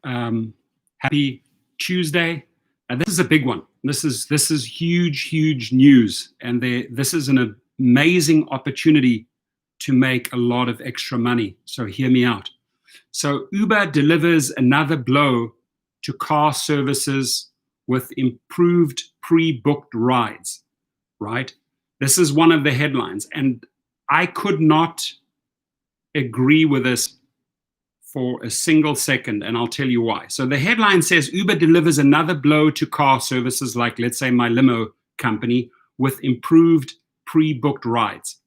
Happy Tuesday. This is a big one. This is huge news, and this is an amazing opportunity to make a lot of extra money. So hear me out. So Uber delivers another blow to car services with improved pre-booked rides, right? This is one of the headlines, and I could not agree with this for a single second, and I'll tell you why. So the headline says Uber delivers another blow to car services like, let's say, my limo company with improved pre-booked rides.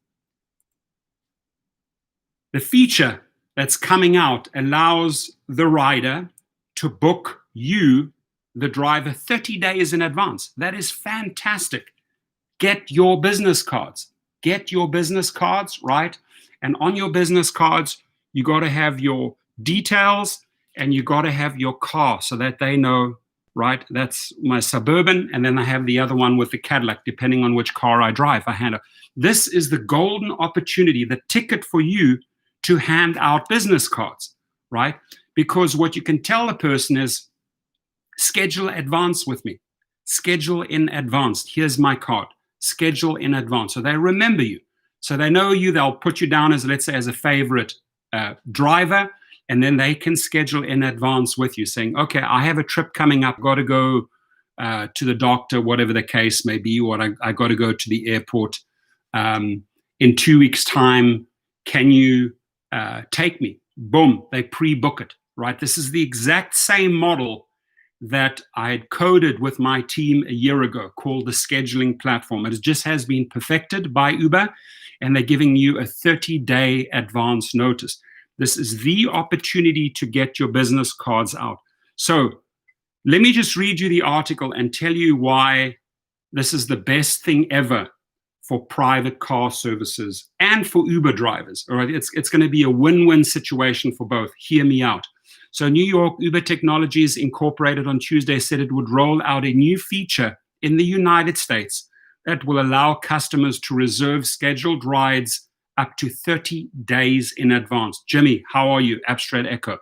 The feature that's coming out allows the rider to book you, the driver, 30 days in advance. That is fantastic. Get your business cards. Get your business cards, right? And on your business cards, you got to have your details and you got to have your car so that they know, right? That's my Suburban, and then I have the other one with the Cadillac, depending on which car I drive. This is the golden opportunity, the ticket for you to hand out business cards, right? Because what you can tell a person is, schedule advance with me. Schedule in advance. Here's my card. Schedule in advance. So they remember you. So they know you. They'll put you down as, let's say, as a favorite driver, and then they can schedule in advance with you, saying, okay, I have a trip coming up. Got to go to the doctor, whatever the case may be, or I got to go to the airport in 2 weeks' time. Can you take me? Boom, they pre-book it, right? This is the exact same model that I had coded with my team a year ago, called the scheduling platform. It just has been perfected by Uber, and they're giving you a 30-day advance notice. This is the opportunity to get your business cards out. So let me just read you the article and tell you why this is the best thing ever for private car services and for Uber drivers. All right, it's going to be a win-win situation for both. Hear me out. So New York Uber Technologies Incorporated on Tuesday said it would roll out a new feature in the United States that will allow customers to reserve scheduled rides up to 30 days in advance. Jimmy, how are you? Abstract Echo.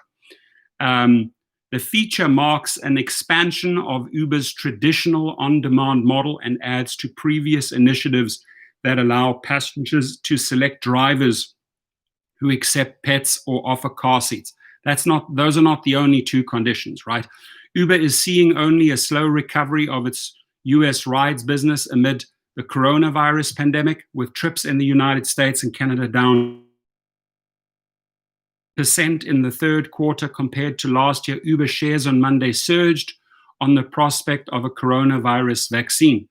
The feature marks an expansion of Uber's traditional on-demand model and adds to previous initiatives that allow passengers to select drivers who accept pets or offer car seats. Those are not the only two conditions, right? Uber is seeing only a slow recovery of its US rides business amid the coronavirus pandemic, with trips in the United States and Canada down % in the third quarter compared to last year. Uber shares on Monday surged on the prospect of a coronavirus vaccine.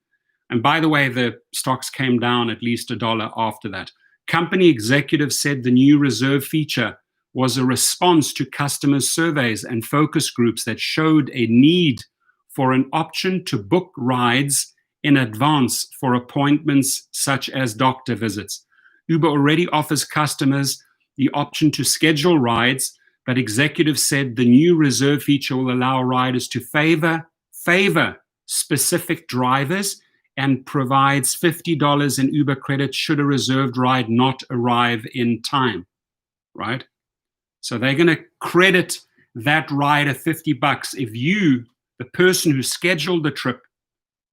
And by the way, the stocks came down at least $1 after that. Company executives said the new reserve feature was a response to customers' surveys and focus groups that showed a need for an option to book rides in advance for appointments such as doctor visits. Uber already offers customers the option to schedule rides, but executives said the new reserve feature will allow riders to favor specific drivers and provides $50 in Uber credits should a reserved ride not arrive in time, right? So they're going to credit that rider $50 if you, the person who scheduled the trip,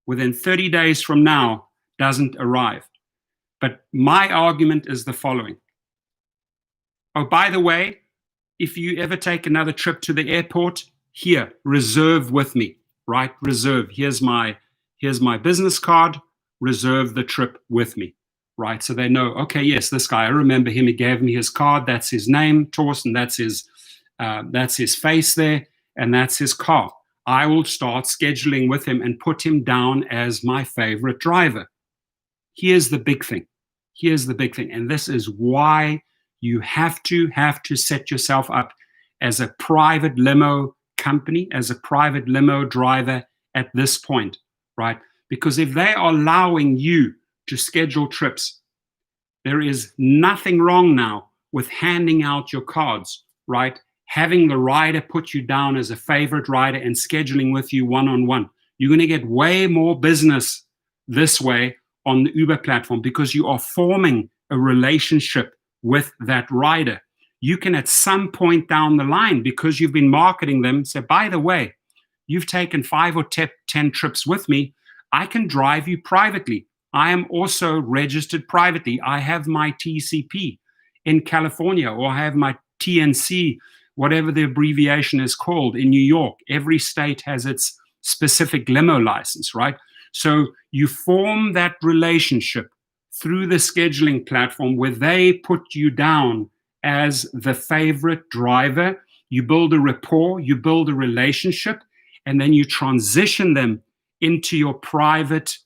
within 30 days from now doesn't arrive. But my argument is the following. Oh, by the way, if you ever take another trip to the airport, here, reserve with me, right? Reserve. Here's my business card. Reserve the trip with me, right? So they know, okay, yes, this guy, I remember him. He gave me his card. That's his name, Torsten. That's his face there, and that's his car. I will start scheduling with him and put him down as my favorite driver. Here's the big thing. And this is why you have to set yourself up as a private limo company, as a private limo driver at this point, right? Because if they are allowing you to schedule trips, there is nothing wrong now with handing out your cards, right? Having the rider put you down as a favorite rider and scheduling with you one-on-one. You're going to get way more business this way on the Uber platform because you are forming a relationship with that rider. you can at some point down the line, because you've been marketing them, say, by the way, you've taken 5 or 10 trips with me. I can drive you privately. I am also registered privately. I have my TCP in California, or I have my TNC, whatever the abbreviation is called, in New York. Every state has its specific limo license, right? So you form that relationship through the scheduling platform where they put you down as the favorite driver. You build a rapport, you build a relationship, and then you transition them into your private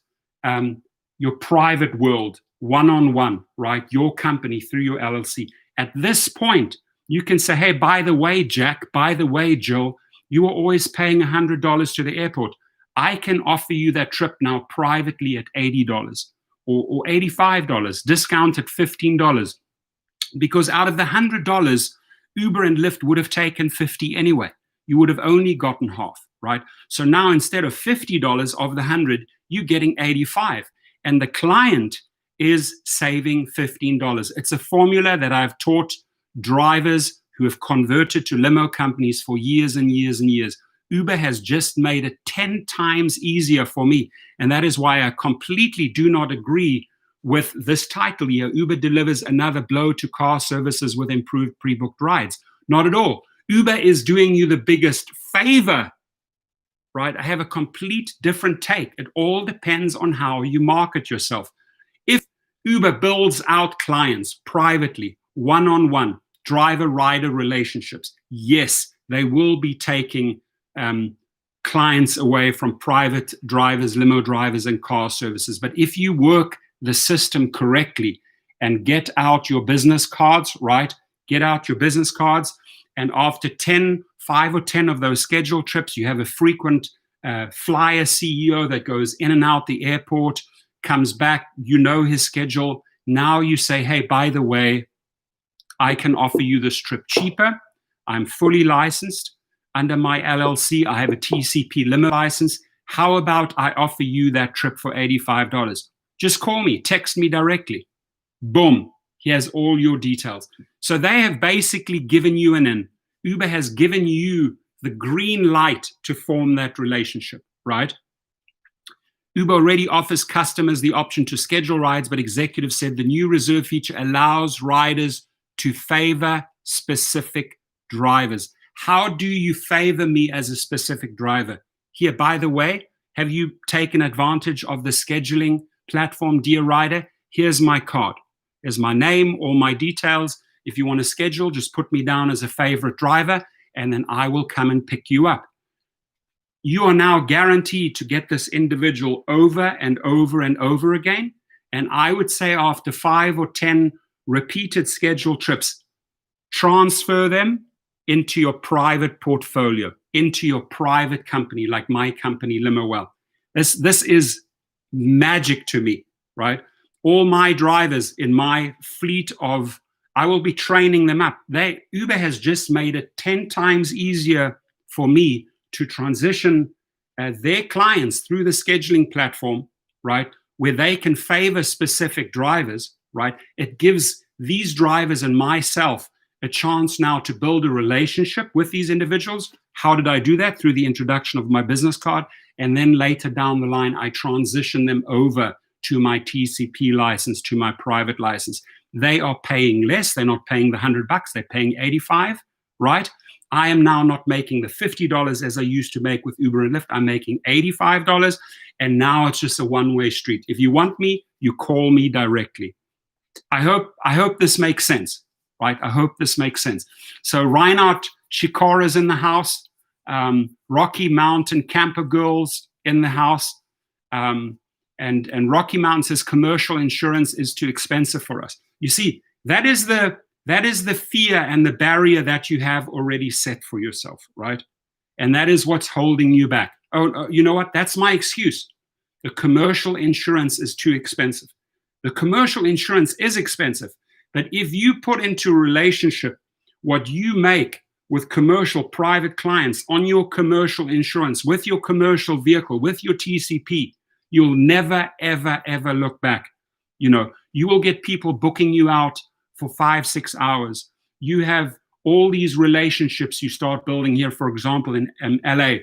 world, one-on-one, right? Your company through your LLC. At this point, you can say, hey, by the way, Jack, by the way, Jill, you are always paying $100 to the airport. I can offer you that trip now privately at $80 or $85, discounted $15. Because out of the $100, Uber and Lyft would have taken $50 anyway. You would have only gotten half, right? So now instead of $50 of the 100, you're getting 85, and the client is saving $15. It's a formula that I've taught drivers who have converted to limo companies for years and years and years. Uber has just made it 10 times easier for me, and that is why I completely do not agree with this title here. Uber delivers another blow to car services with improved pre-booked rides. Not at all. Uber is doing you the biggest favor, right? I have a complete different take. It all depends on how you market yourself. If Uber builds out clients privately, one-on-one, driver-rider relationships, yes, they will be taking clients away from private drivers, limo drivers, and car services. But if you work the system correctly and get out your business cards, right? Get out your business cards. And after 5 or 10 of those scheduled trips, you have a frequent flyer CEO that goes in and out the airport, comes back, you know his schedule. Now you say, hey, by the way, I can offer you this trip cheaper. I'm fully licensed. Under my LLC, I have a TCP limo license. How about I offer you that trip for $85? Just call me, text me directly. Boom, he has all your details. So they have basically given you an in. Uber has given you the green light to form that relationship, right? Uber already offers customers the option to schedule rides, but executives said the new reserve feature allows riders to favor specific drivers. How do you favor me as a specific driver? Here, by the way, have you taken advantage of the scheduling platform, dear rider? Here's my card. Here's my name, all my details. If you want to schedule, just put me down as a favorite driver, and then I will come and pick you up. You are now guaranteed to get this individual over and over and over again. And I would say after 5 or 10 repeated scheduled trips, transfer them into your private portfolio, into your private company, like my company, LimoWell. This is magic to me, right? All my drivers in my fleet of, I will be training them up. Uber has just made it 10 times easier for me to transition their clients through the scheduling platform, right? Where they can favor specific drivers, right? It gives these drivers and myself a chance now to build a relationship with these individuals. How did I do that? Through the introduction of my business card. And then later down the line, I transition them over to my TCP license, to my private license. They are paying less. They're not paying the $100. They're paying 85, right? I am now not making the $50 as I used to make with Uber and Lyft. I'm making $85. And now it's just a one-way street. If you want me, you call me directly. I hope this makes sense. Right? I hope this makes sense. So Reinhard Shikara's in the house, Rocky Mountain Camper Girls in the house, and Rocky Mountain says commercial insurance is too expensive for us. You see, that is the fear and the barrier that you have already set for yourself, right? And that is what's holding you back. Oh, you know what? That's my excuse. The commercial insurance is too expensive. The commercial insurance is expensive. But if you put into a relationship what you make with commercial private clients on your commercial insurance, with your commercial vehicle, with your TCP, you'll never, ever, ever look back. You know, you will get people booking you out for 5-6 hours. you have all these relationships you start building here, for example, in LA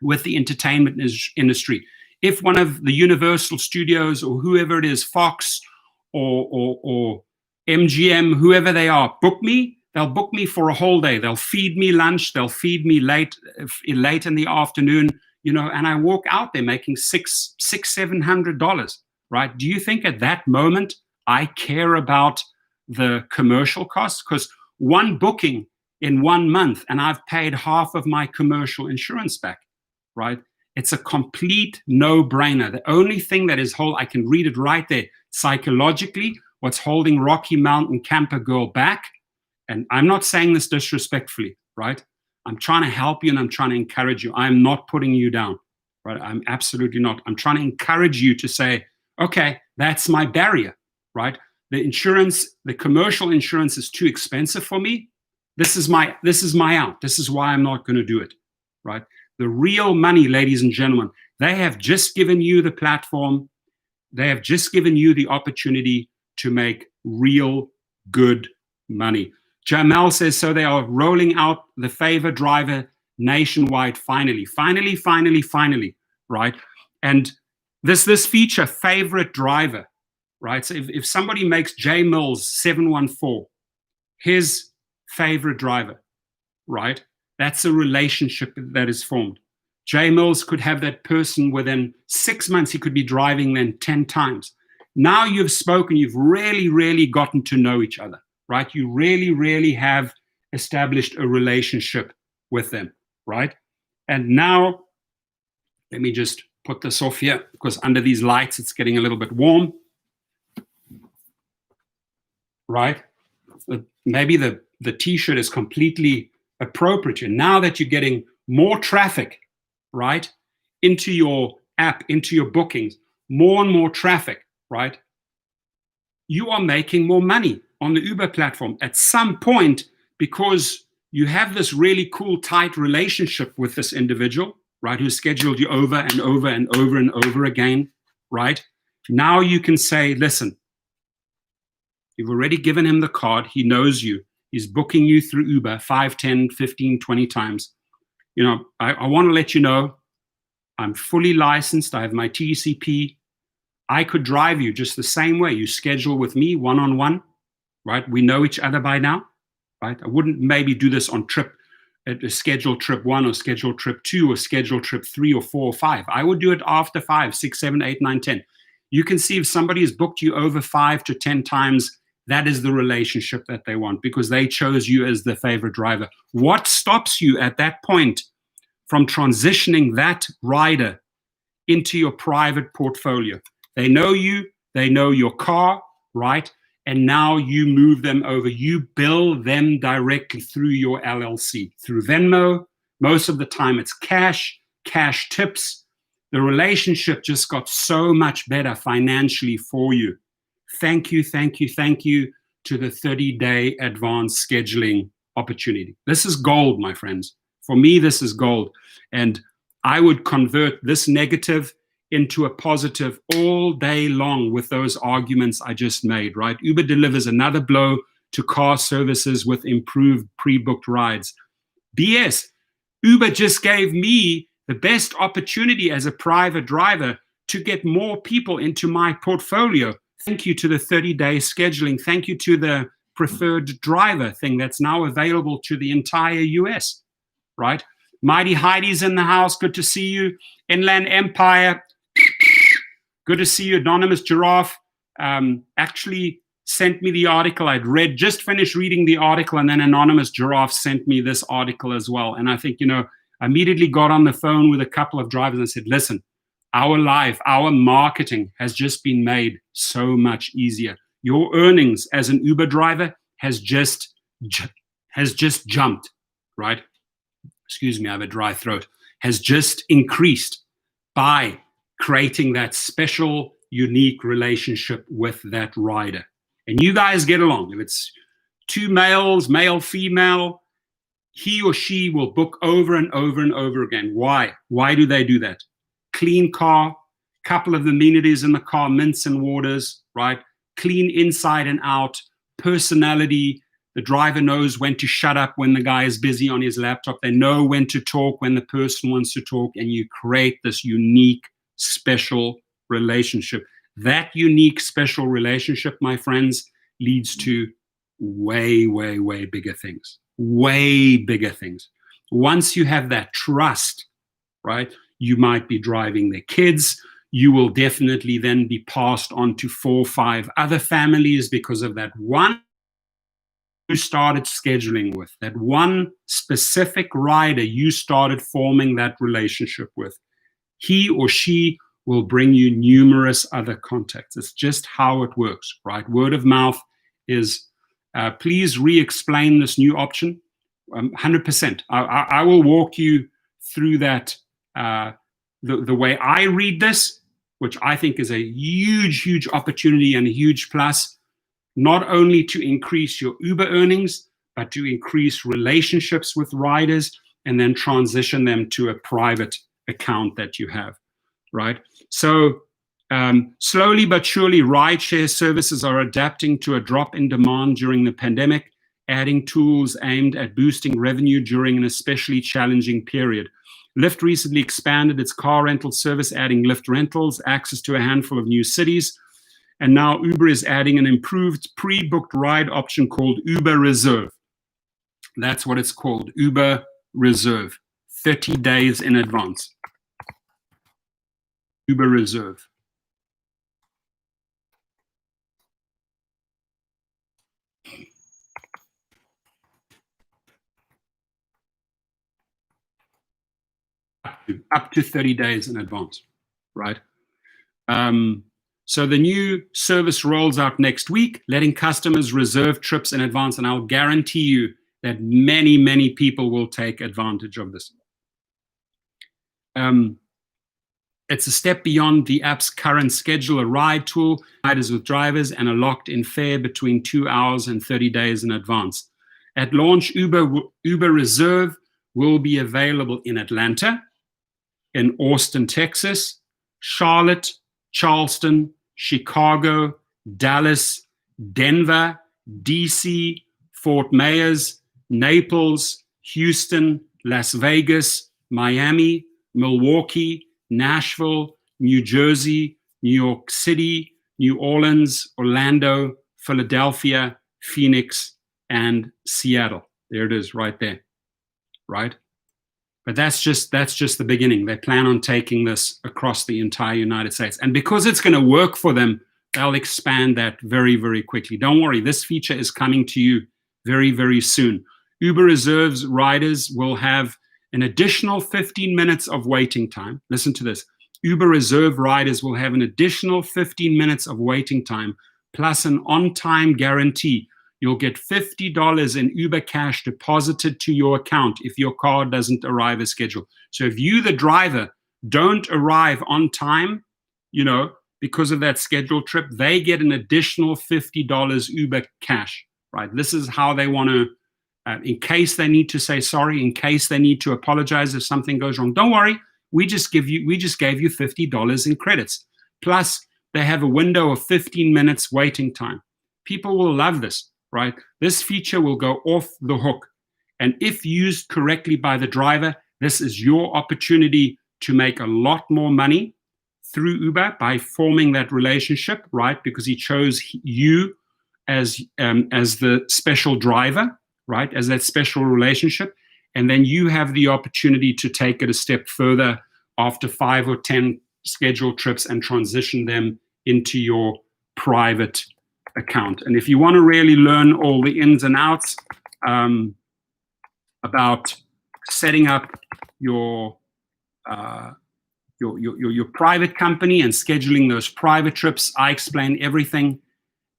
with the entertainment industry. If one of the Universal Studios or whoever it is, Fox or MGM, whoever they are, book me, they'll book me for a whole day. They'll feed me lunch. They'll feed me late in the afternoon, and I walk out there making $700, right? Do you think at that moment I care about the commercial costs? Because one booking in 1 month and I've paid half of my commercial insurance back, right? It's a complete no-brainer. The only thing that is I can read it right there, psychologically, what's holding Rocky Mountain Camper Girl back, and I'm not saying this disrespectfully, right? I'm trying to help you and I'm trying to encourage you. I'm not putting you down, right? I'm absolutely not. I'm trying to encourage you to say, okay, that's my barrier, right? The commercial insurance is too expensive for me. This is my out. This is why I'm not going to do it, right? The real money, ladies and gentlemen, they have just given you the platform. They have just given you the opportunity to make real good money. Jamal says, so they are rolling out the favor driver nationwide finally, right? And this feature, favorite driver, right? So if somebody makes J Mills 714 his favorite driver, right? That's a relationship that is formed. J Mills could have that person within 6 months. He could be driving them 10 times. Now you've spoken, you've really, really gotten to know each other, right? You really, really have established a relationship with them, right? And now, let me just put this off here because under these lights, it's getting a little bit warm, right? Maybe the t-shirt is completely appropriate. And now that you're getting more traffic, right, into your app, into your bookings, more and more traffic, right, you are making more money on the Uber platform at some point because you have this really cool, tight relationship with this individual, right, who scheduled you over and over and over and over again, right? Now you can say, listen, you've already given him the card. He knows you. He's booking you through Uber 5, 10, 15, 20 times. I want to let you know I'm fully licensed. I have my TCP. I could drive you just the same way. You schedule with me one-on-one, right? We know each other by now, right? I wouldn't maybe do this on scheduled trip 1 or scheduled trip 2 or scheduled trip 3 or 4 or 5. I would do it after 5, 6, 7, 8, 9, 10. You can see if somebody has booked you over 5 to 10 times, that is the relationship that they want because they chose you as their favorite driver. What stops you at that point from transitioning that rider into your private portfolio? They know you, they know your car, right? And now you move them over. You bill them directly through your LLC, through Venmo. Most of the time it's cash tips. The relationship just got so much better financially for you. Thank you to the 30-day advance scheduling opportunity. This is gold, my friends. For me, this is gold. And I would convert this negative into a positive all day long with those arguments I just made, right? Uber delivers another blow to car services with improved pre-booked rides. BS. Uber just gave me the best opportunity as a private driver to get more people into my portfolio. Thank you to the 30-day scheduling. Thank you to the preferred driver thing that's now available to the entire US, right? Mighty Heidi's in the house. Good to see you. Inland Empire. Good to see you. Anonymous Giraffe actually sent me the article. Just finished reading the article, and then Anonymous Giraffe sent me this article as well. And I think, I immediately got on the phone with a couple of drivers and said, listen, our marketing has just been made so much easier. Your earnings as an Uber driver has just jumped, right? Excuse me, I have a dry throat. Has just increased by creating that special, unique relationship with that rider. And you guys get along. If it's 2 males, male, female, he or she will book over and over and over again. Why? Why do they do that? Clean car, couple of amenities in the car, mints and waters, right? Clean inside and out, personality. The driver knows when to shut up when the guy is busy on his laptop. They know when to talk when the person wants to talk, and you create this unique, special relationship. That unique, special relationship, my friends, leads to way, way, way bigger things. Way bigger things. Once you have that trust, right, you might be driving their kids. You will definitely then be passed on to 4 or 5 other families because of that one you started scheduling with, that one specific rider you started forming that relationship with. He or she will bring you numerous other contacts. It's just how it works, right? Word of mouth is, please re-explain this new option. 100%. I will walk you through that, the way I read this, which I think is a huge, huge opportunity and a huge plus, not only to increase your Uber earnings, but to increase relationships with riders and then transition them to a private account that you have, right? So slowly but surely, rideshare services are adapting to a drop in demand during the pandemic, adding tools aimed at boosting revenue during an especially challenging period. Lyft recently expanded its car rental service, adding Lyft Rentals, access to a handful of new cities. And now Uber is adding an improved pre-booked ride option called Uber Reserve. That's what it's called, Uber Reserve, 30 days in advance. Uber Reserve. Up to 30 days in advance, right? So the new service rolls out next week, letting customers reserve trips in advance, and I'll guarantee you that many, many people will take advantage of this. It's a step beyond the app's current schedule a ride tool, riders with drivers, and a locked-in fare between 2 hours and 30 days in advance. At launch, Uber Reserve will be available in Atlanta, in Austin, Texas, Charlotte, Charleston, Chicago, Dallas, Denver, DC, Fort Myers, Naples, Houston, Las Vegas, Miami, Milwaukee, Nashville, New Jersey, New York City, New Orleans, Orlando, Philadelphia, Phoenix, and Seattle. There it is right there, right? But that's just the beginning. They plan on taking this across the entire United States. And because it's going to work for them, they'll expand that very, very quickly. Don't worry, this feature is coming to you very, very soon. Uber Reserve's riders will have an additional 15 minutes of waiting time. Listen to this. Uber Reserve riders will have an additional 15 minutes of waiting time, plus an on-time guarantee. You'll get $50 in Uber cash deposited to your account if your car doesn't arrive as scheduled. So if you, the driver, don't arrive on time, because of that scheduled trip, they get an additional $50 Uber cash, right? This is how they want to, in case they need to say sorry, in case they need to apologize if something goes wrong. Don't worry, we just gave you $50 in credits. Plus, they have a window of 15 minutes waiting time. People will love this. Right? This feature will go off the hook. And if used correctly by the driver, this is your opportunity to make a lot more money through Uber by forming that relationship, right? Because he chose you as the special driver, right? As that special relationship. And then you have the opportunity to take it a step further after 5 or 10 scheduled trips and transition them into your private account. And if you want to really learn all the ins and outs about setting up your private company and scheduling those private trips, I explain everything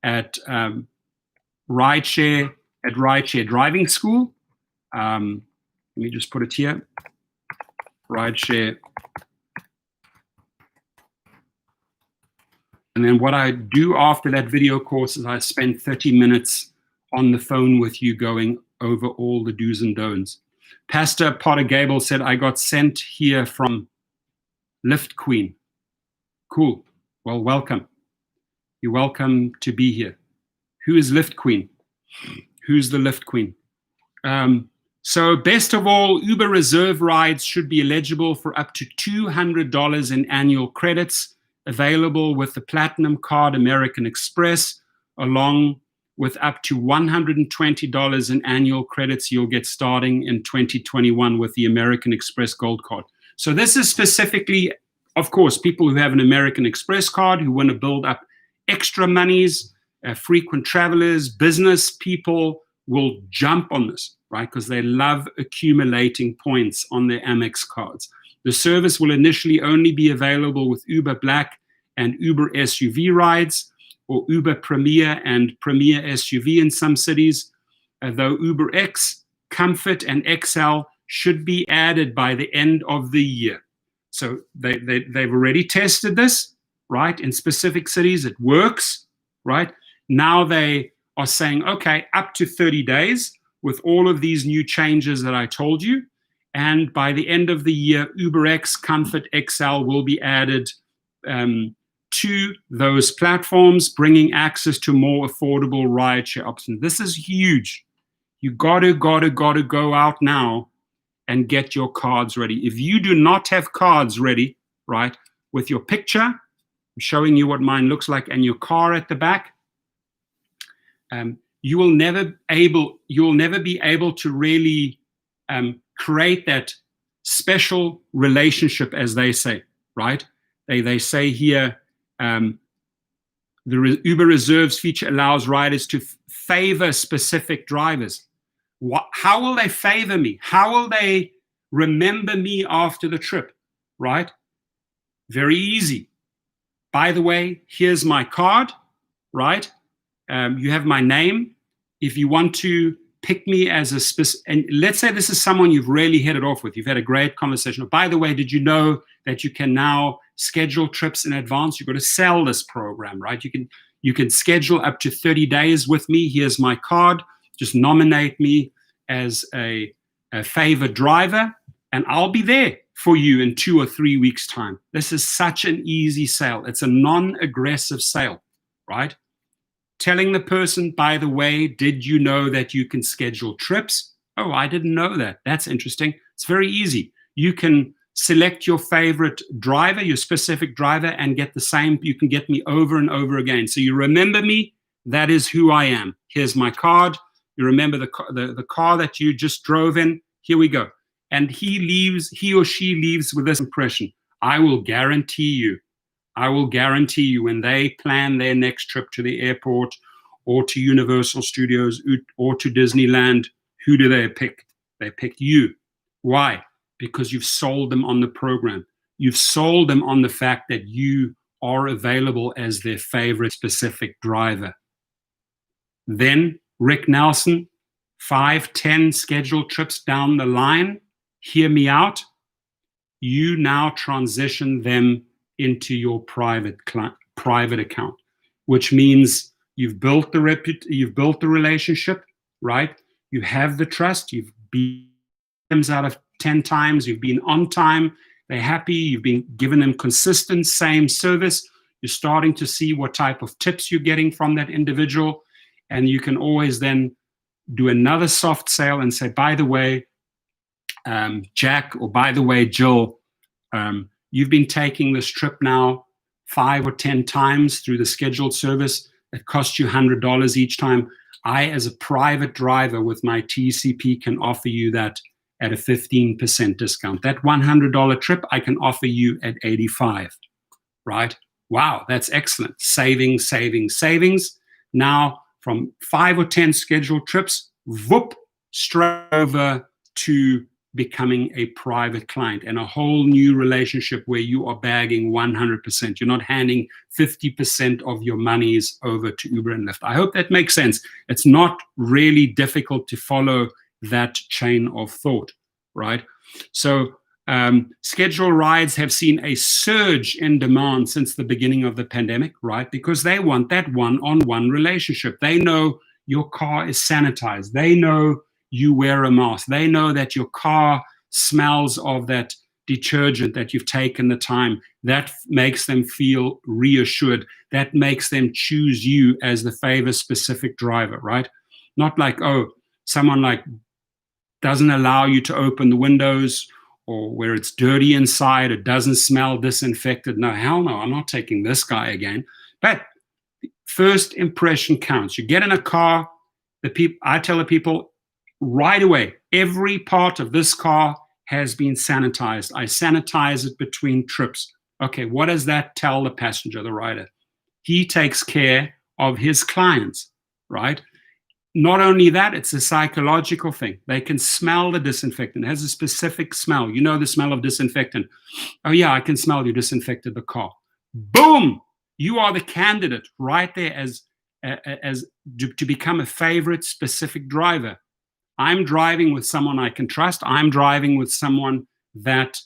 at Rideshare Driving School. Let me just put it here. Rideshare. And then what I do after that video course is I spend 30 minutes on the phone with you going over all the do's and don'ts. Pastor Potter Gable said, I got sent here from Lyft Queen. Cool. Well, welcome. You're welcome to be here. Who is Lyft Queen? who's the Lyft queen. So best of all, Uber Reserve rides should be eligible for up to $200 in annual credits, available with the Platinum Card American Express, along with up to $120 in annual credits you'll get starting in 2021 with the American Express Gold Card. So this is specifically, of course, people who have an American Express card who want to build up extra monies, frequent travelers, business people will jump on this, right? Because they love accumulating points on their Amex cards. The service will initially only be available with Uber Black and Uber SUV rides, or Uber Premier and Premier SUV in some cities, though Uber X, Comfort, and XL should be added by the end of the year. So they've already tested this, right? In specific cities, it works, right? Now they are saying, okay, up to 30 days with all of these new changes that I told you. And by the end of the year, UberX, Comfort, XL will be added to those platforms, bringing access to more affordable rideshare options. This is huge. You gotta go out now and get your cards ready. If you do not have cards ready, right, with your picture, I'm showing you what mine looks like, and your car at the back, you will never be able to really create that special relationship, as they say, right? They say here, the Uber Reserves feature allows riders to favor specific drivers. How will they favor me? How will they remember me after the trip, right? Very easy. By the way, here's my card, right? You have my name. If you want to pick me as a specific, and let's say this is someone you've really hit it off with, you've had a great conversation. By the way, did you know that you can now schedule trips in advance? You've got to sell this program, right? You can schedule up to 30 days with me. Here's my card. Just nominate me as a favored driver, and I'll be there for you in 2 or 3 weeks' time. This is such an easy sale. It's a non-aggressive sale, right? Telling the person, by the way, did you know that you can schedule trips? Oh, I didn't know that. That's interesting. It's very easy. You can select your favorite driver, your specific driver, and get the same. You can get me over and over again. So you remember me. That is who I am. Here's my card. You remember the car that you just drove in. Here we go. And he or she leaves with this impression. I will guarantee you when they plan their next trip to the airport or to Universal Studios or to Disneyland, who do they pick? They picked you. Why? Because you've sold them on the program. You've sold them on the fact that you are available as their favorite specific driver. Then Rick Nelson, 5, 10 scheduled trips down the line, hear me out. You now transition them into your private account, which means you've built the relationship, right? You have the trust. You've been out of 10 times. You've been on time. They're happy. You've been giving them consistent, same service. You're starting to see what type of tips you're getting from that individual, and you can always then do another soft sale and say, by the way, Jack, or by the way, Jill, you've been taking this trip now 5 or 10 times through the scheduled service. It costs you $100 each time. I, as a private driver with my TCP, can offer you that at a 15% discount. That $100 trip, I can offer you at $85, right? Wow, that's excellent. Savings. Now, from 5 or 10 scheduled trips, whoop, straight over to becoming a private client and a whole new relationship where you are bagging 100%. You're not handing 50% of your monies over to Uber and Lyft. I hope that makes sense. It's not really difficult to follow that chain of thought, right? So scheduled rides have seen a surge in demand since the beginning of the pandemic, right? Because they want that one-on-one relationship. They know your car is sanitized. They know you wear a mask. They know that your car smells of that detergent, that you've taken the time. That makes them feel reassured. That makes them choose you as the favor specific driver, right? Not like, oh, someone like doesn't allow you to open the windows, or where it's dirty inside, it doesn't smell disinfected. No, hell no, I'm not taking this guy again. But first impression counts. You get in a car, I tell the people right away, every part of this car has been sanitized. I sanitize it between trips. Okay, what does that tell the passenger, the rider? He takes care of his clients, right? Not only that, it's a psychological thing. They can smell the disinfectant. It has a specific smell. You know the smell of disinfectant. Oh yeah, I can smell you disinfected the car. Boom! You are the candidate right there as to become a favorite specific driver. I'm driving with someone I can trust. I'm driving with someone that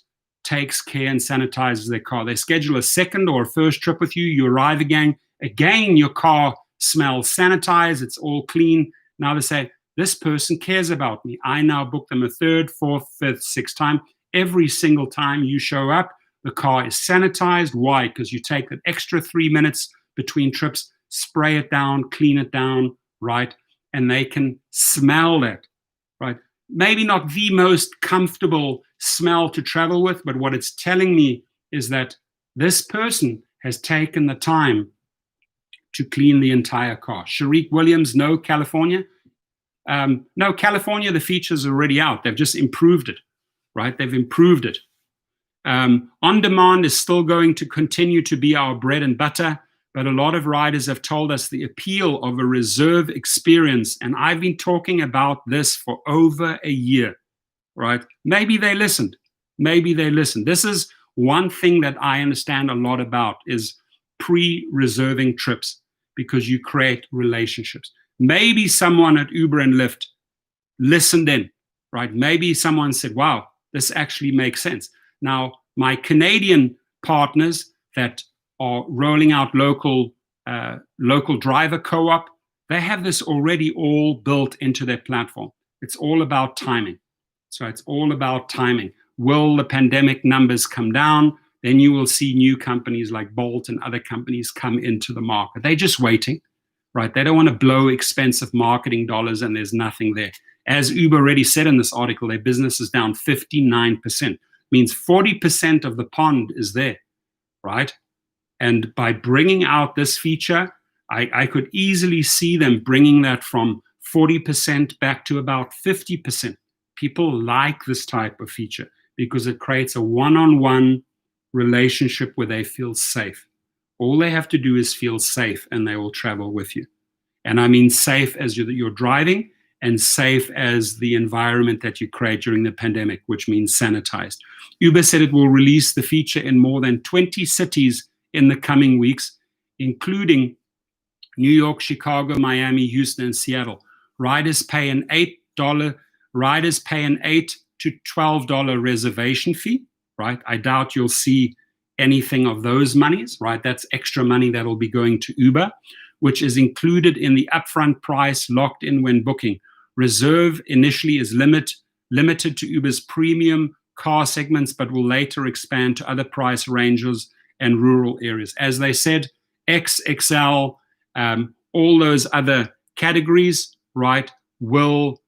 takes care and sanitizes their car. They schedule a second or a first trip with you. You arrive again, your car smells sanitized. It's all clean. Now they say, this person cares about me. I now book them a third, fourth, fifth, sixth time. Every single time you show up, the car is sanitized. Why? Because you take that extra 3 minutes between trips, spray it down, clean it down, right? And they can smell that, right? Maybe not the most comfortable smell to travel with, but what it's telling me is that this person has taken the time to clean the entire car. Sharik Williams, no, California. No, California, the feature's already out. They've just improved it, right? They've improved it. On demand is still going to continue to be our bread and butter, but a lot of riders have told us the appeal of a reserve experience, and I've been talking about this for over a year, right? Maybe they listened. Maybe they listened. This is one thing that I understand a lot about is pre-reserving trips, because you create relationships. Maybe someone at Uber and Lyft listened in, right? Maybe someone said, wow, this actually makes sense. Now, my Canadian partners that are rolling out local driver co-op, they have this already all built into their platform. It's all about timing. So it's all about timing. Will the pandemic numbers come down? Then you will see new companies like Bolt and other companies come into the market. They're just waiting, right? They don't want to blow expensive marketing dollars and there's nothing there. As Uber already said in this article, their business is down 59%. Means 40% of the pond is there, right? And by bringing out this feature, I could easily see them bringing that from 40% back to about 50%. People like this type of feature because it creates a one-on-one relationship where they feel safe. All they have to do is feel safe and they will travel with you. And I mean safe as you're driving and safe as the environment that you create during the pandemic, which means sanitized. Uber said it will release the feature in more than 20 cities in the coming weeks, including New York, Chicago, Miami, Houston, and Seattle. Riders pay an $8 to $12 reservation fee, right? I doubt you'll see anything of those monies, right? That's extra money that will be going to Uber, which is included in the upfront price locked in when booking. Reserve initially is limited to Uber's premium car segments, but will later expand to other price ranges and rural areas. As they said, X, XL, all those other categories, right, will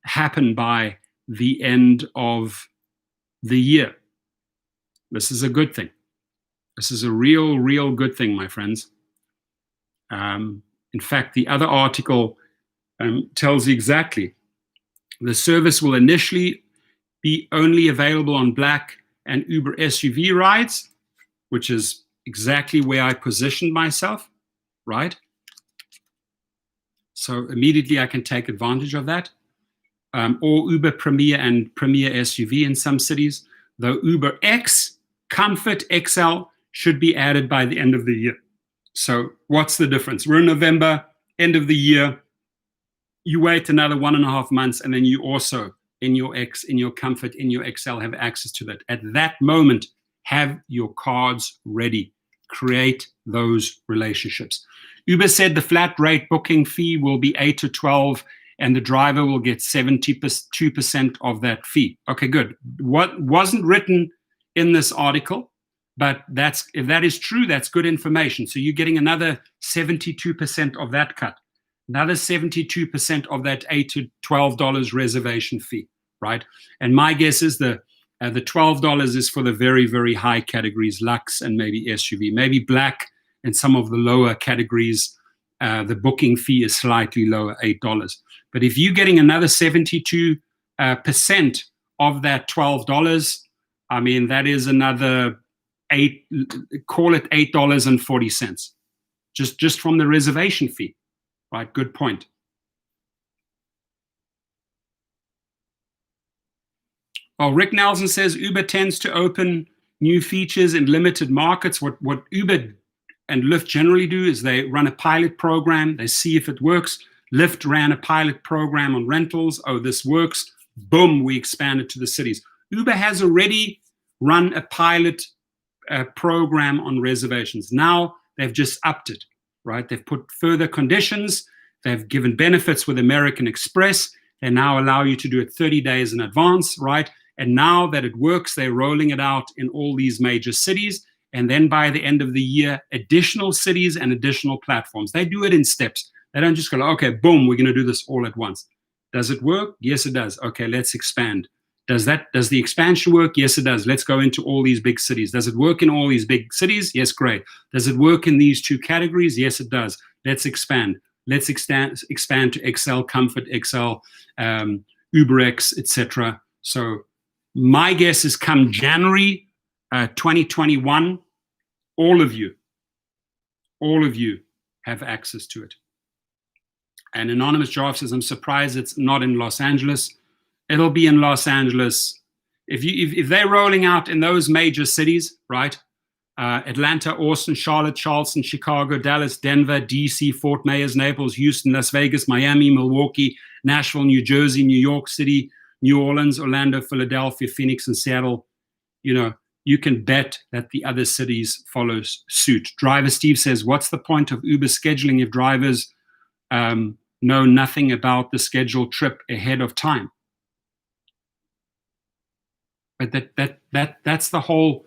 happen by the end of the year. This is a good thing. This is a real good thing, my friends. In fact, the other article tells you exactly. The service will initially be only available on Black and Uber SUV rides, which is exactly where I positioned myself, right? So immediately I can take advantage of that. Or Uber Premier and Premier SUV in some cities, though Uber X, Comfort XL should be added by the end of the year. So what's the difference? We're in November, end of the year. You wait another 1.5 months, and then you also, in your X, in your Comfort, in your XL, have access to that. At that moment, have your cards ready. Create those relationships. Uber said the flat rate booking fee will be 8 to 12, and the driver will get 72% of that fee. Okay, good. What wasn't written in this article, but if that is true, that's good information. So you're getting another 72% of that cut. another 72% of that $8 to $12 reservation fee, right? And my guess is the $12 is for the very, very high categories, Lux and maybe SUV, maybe Black and some of the lower categories. The booking fee is slightly lower, $8. But if you're getting another 72% of that $12, I mean, that is another call it $8.40, just from the reservation fee, right? Good point. Oh, Rick Nelson says Uber tends to open new features in limited markets. What Uber and Lyft generally do is they run a pilot program. They see if it works. Lyft ran a pilot program on rentals. Oh, this works. Boom, we expand it to the cities. Uber has already run a pilot program on reservations. Now they've just upped it, right? They've put further conditions. They've given benefits with American Express. They now allow you to do it 30 days in advance, right? And now that it works, they're rolling it out in all these major cities. And then by the end of the year, additional cities and additional platforms. They do it in steps. They don't just go, okay, boom, we're going to do this all at once. Does it work? Yes, it does. Okay, let's expand. Does the expansion work? Yes, it does. Let's go into all these big cities. Does it work in all these big cities? Yes, great. Does it work in these two categories? Yes, it does. Let's expand. Let's expand to XL, Comfort, XL, UberX, etc. So my guess is come January 2021, all of you have access to it. And Anonymous Giraffe says, I'm surprised it's not in Los Angeles. It'll be in Los Angeles. If they're rolling out in those major cities, right? Atlanta, Austin, Charlotte, Charleston, Chicago, Dallas, Denver, DC, Fort Myers, Naples, Houston, Las Vegas, Miami, Milwaukee, Nashville, New Jersey, New York City, New Orleans, Orlando, Philadelphia, Phoenix, and Seattle, you can bet that the other cities follow suit. Driver Steve says, what's the point of Uber scheduling if drivers know nothing about the scheduled trip ahead of time? But that's the whole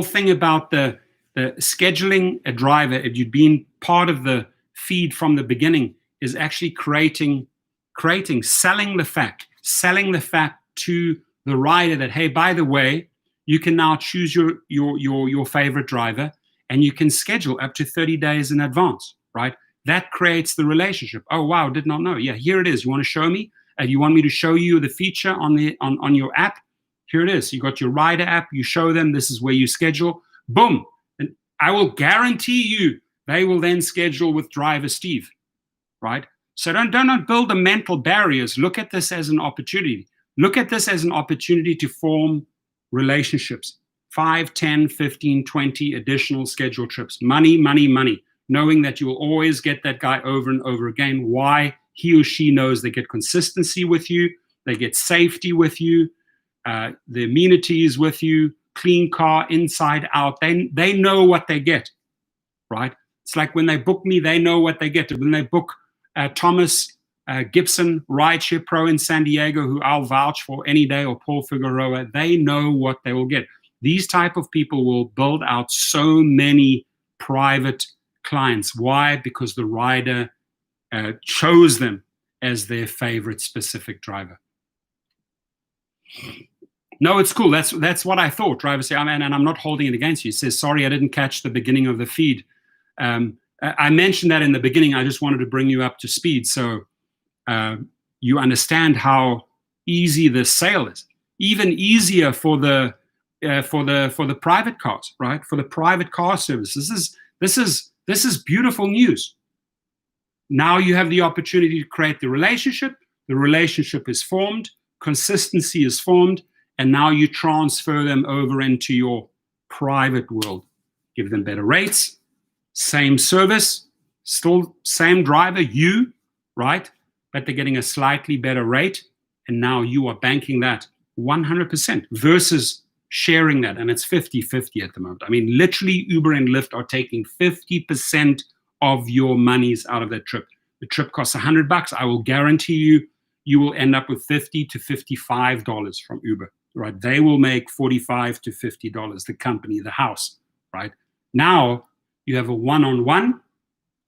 thing about the scheduling a driver. If you've been part of the feed from the beginning, is actually selling the fact to the rider that, hey, by the way, you can now choose your favorite driver and you can schedule up to 30 days in advance, right? That creates the relationship. Oh, wow, did not know. Yeah, here it is. You want to show me? You want me to show you the feature on your app? Here it is. You got your rider app. You show them this is where you schedule. Boom. And I will guarantee you they will then schedule with driver Steve, right? So don't build the mental barriers. Look at this as an opportunity. Look at this as an opportunity to form relationships. 5, 10, 15, 20 additional scheduled trips. Money, money, money. Knowing that you will always get that guy over and over again. Why? He or she knows they get consistency with you. They get safety with you. The amenities with you, clean car inside out. They know what they get, right? It's like when they book me, they know what they get. When they book Thomas Gibson, Rideshare Pro in San Diego, who I'll vouch for any day, or Paul Figueroa, they know what they will get. These type of people will build out so many private clients. Why? Because the rider chose them as their favorite specific driver. No, it's cool. That's what I thought. Driver say, and I'm not holding it against you. He says, sorry, I didn't catch the beginning of the feed. I mentioned that in the beginning. I just wanted to bring you up to speed so you understand how easy this sale is. Even easier for the private cars, right? For the private car service. This is beautiful news. Now you have the opportunity to create the relationship. The relationship is formed. Consistency is formed. And now you transfer them over into your private world. Give them better rates, same service, still same driver, you, right? But they're getting a slightly better rate. And now you are banking that 100% versus sharing that. And it's 50-50 at the moment. I mean, literally Uber and Lyft are taking 50% of your monies out of that trip. The trip costs $100. I will guarantee you will end up with $50 to $55 from Uber. Right, they will make $45 to $50. The company, the house, right? Now you have a one-on-one,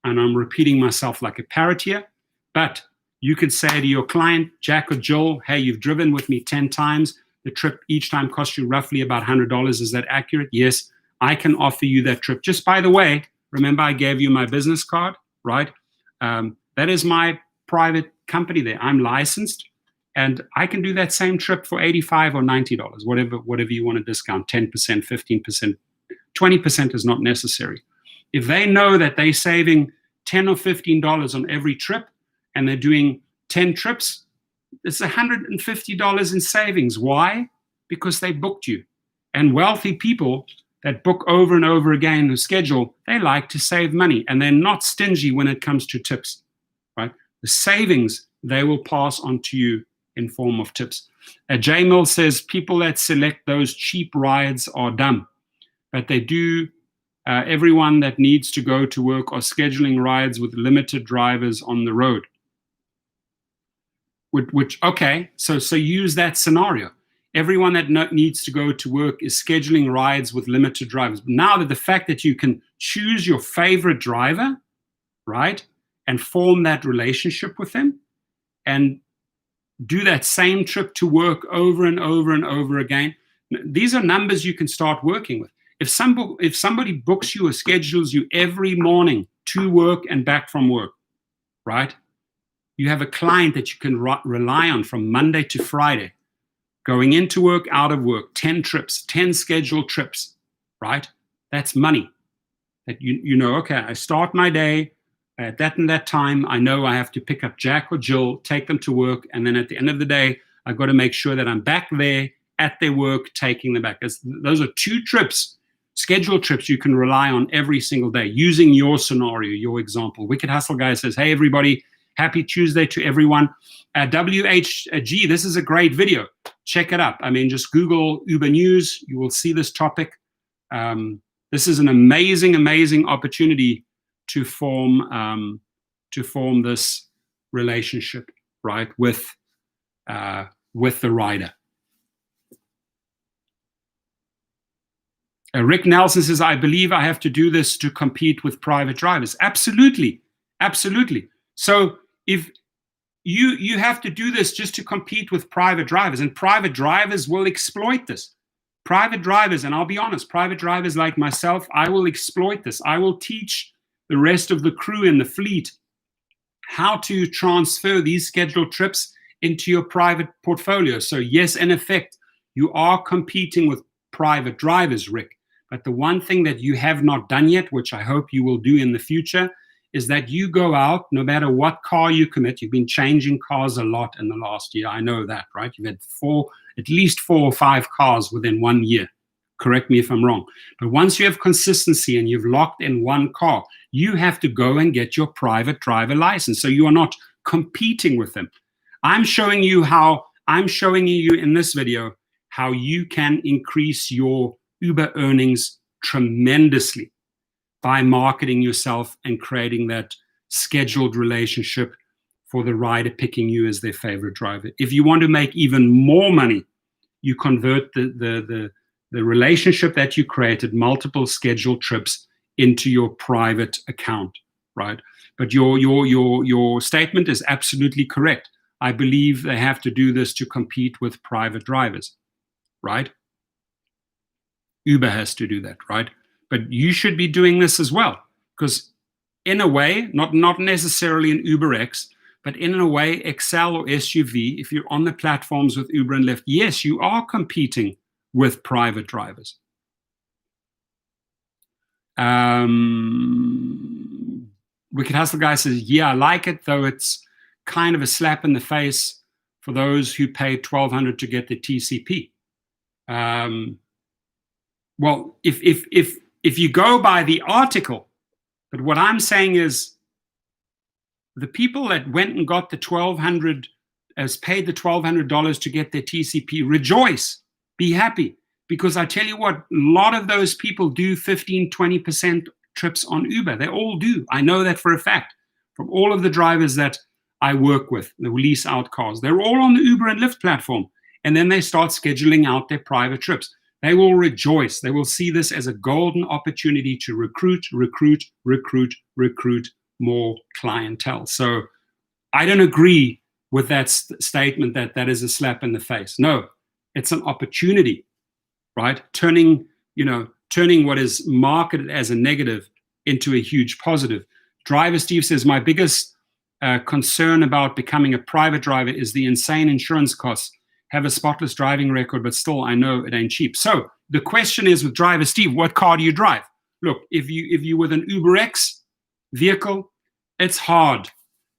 and I'm repeating myself like a parrot here. But you could say to your client, Jack or Jill, hey, you've driven with me 10 times. The trip each time costs you roughly about $100. Is that accurate? Yes, I can offer you that trip. Just by the way, remember I gave you my business card, right? That is my private company there. I'm licensed, and I can do that same trip for $85 or $90, whatever you want to discount, 10%, 15%, 20% is not necessary. If they know that they're saving $10 or $15 on every trip, and they're doing 10 trips, it's $150 in savings. Why? Because they booked you. And wealthy people that book over and over again the schedule, they like to save money, and they're not stingy when it comes to tips, right? The savings they will pass on to you in form of tips. J Mill says people that select those cheap rides are dumb, but they do. Everyone that needs to go to work are scheduling rides with limited drivers on the road. Okay, so use that scenario. Everyone that needs to go to work is scheduling rides with limited drivers. Now that the fact that you can choose your favorite driver, right, and form that relationship with them, and do that same trip to work over and over and over again, these are numbers you can start working with. If somebody books you or schedules you every morning to work and back from work, right, you have a client that you can rely on from Monday to Friday, going into work, out of work, 10 trips, 10 scheduled trips, right? That's money. That you know, okay, I start my day at that and that time. I know I have to pick up Jack or Jill, take them to work, and then at the end of the day, I've got to make sure that I'm back there at their work, taking them back. Those are 2 trips, scheduled trips you can rely on every single day, using your scenario, your example. Wicked Hustle Guy says, hey, everybody, happy Tuesday to everyone. WHG, this is a great video. Check it up. I mean, just Google Uber News. You will see this topic. This is an amazing, amazing opportunity to form this relationship, right, with the rider. Rick Nelson says, I believe I have to do this to compete with private drivers. Absolutely, absolutely. So if you have to do this just to compete with private drivers, and private drivers will exploit this. Private drivers, and I'll be honest, private drivers like myself, I will exploit this. I will teach the rest of the crew in the fleet how to transfer these scheduled trips into your private portfolio. So yes, in effect, you are competing with private drivers, Rick. But the one thing that you have not done yet, which I hope you will do in the future, is that you go out, no matter what car you commit. You've been changing cars a lot in the last year. I know that, right? You've had at least 4 or 5 cars within 1 year. Correct me if I'm wrong. But once you have consistency and you've locked in one car, you have to go and get your private driver license. So you are not competing with them. I'm showing you in this video how you can increase your Uber earnings tremendously by marketing yourself and creating that scheduled relationship for the rider picking you as their favorite driver. If you want to make even more money, you convert the relationship that you created, multiple scheduled trips, into your private account, right? But your statement is absolutely correct. I believe they have to do this to compete with private drivers, right? Uber has to do that, right? But you should be doing this as well, because in a way, not necessarily in UberX, but in a way, Excel or SUV, if you're on the platforms with Uber and Lyft, yes, you are competing with private drivers. Wicked Hustle Guy says, yeah, I like it, though it's kind of a slap in the face for those who paid $1,200 to get the TCP. Well, if you go by the article, but what I'm saying is the people that went and got the $1,200, paid the $1,200 to get their TCP, rejoice, be happy. Because I tell you what, a lot of those people do 15, 20% trips on Uber. They all do. I know that for a fact. From all of the drivers that I work with, the lease out cars, they're all on the Uber and Lyft platform. And then they start scheduling out their private trips. They will rejoice. They will see this as a golden opportunity to recruit more clientele. So I don't agree with that statement that is a slap in the face. No, it's an opportunity, right? Turning what is marketed as a negative into a huge positive. Driver Steve says, my biggest concern about becoming a private driver is the insane insurance costs. Have a spotless driving record, but still I know it ain't cheap. So the question is with Driver Steve, what car do you drive? Look, if you with an UberX vehicle, it's hard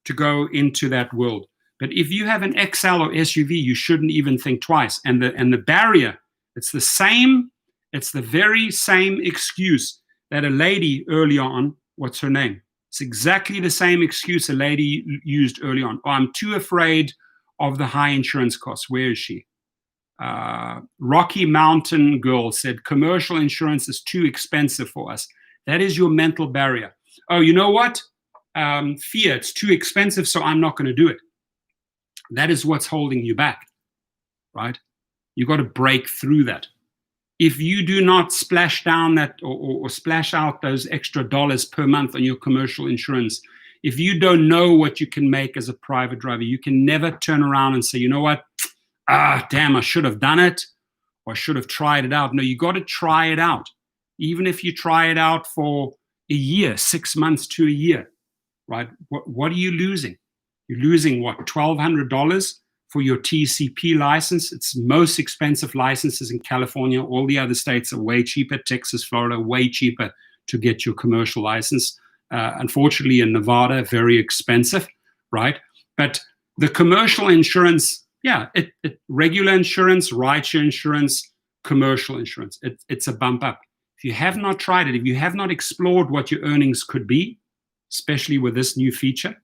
to go into that world. But if you have an XL or SUV, you shouldn't even think twice. And the barrier, it's the very same excuse that a lady early on, what's her name? It's exactly the same excuse a lady used early on. Oh, I'm too afraid of the high insurance costs. Where is she? Rocky Mountain Girl said, commercial insurance is too expensive for us. That is your mental barrier. Oh, you know what? Fear, it's too expensive, so I'm not going to do it. That is what's holding you back, right? You got to break through that. If you do not splash down that or splash out those extra dollars per month on your commercial insurance, if you don't know what you can make as a private driver, you can never turn around and say, you know what? Damn, I should have done it, or I should have tried it out. No, you got to try it out. Even if you try it out for a year, 6 months to a year, right? What are you losing? You're losing what, $1,200 for your TCP license? It's most expensive licenses in California. All the other states are way cheaper. Texas, Florida, way cheaper to get your commercial license. Unfortunately, in Nevada, very expensive, right? But the commercial insurance, yeah, regular insurance, rideshare insurance, commercial insurance, it's a bump up. If you have not tried it, if you have not explored what your earnings could be, especially with this new feature,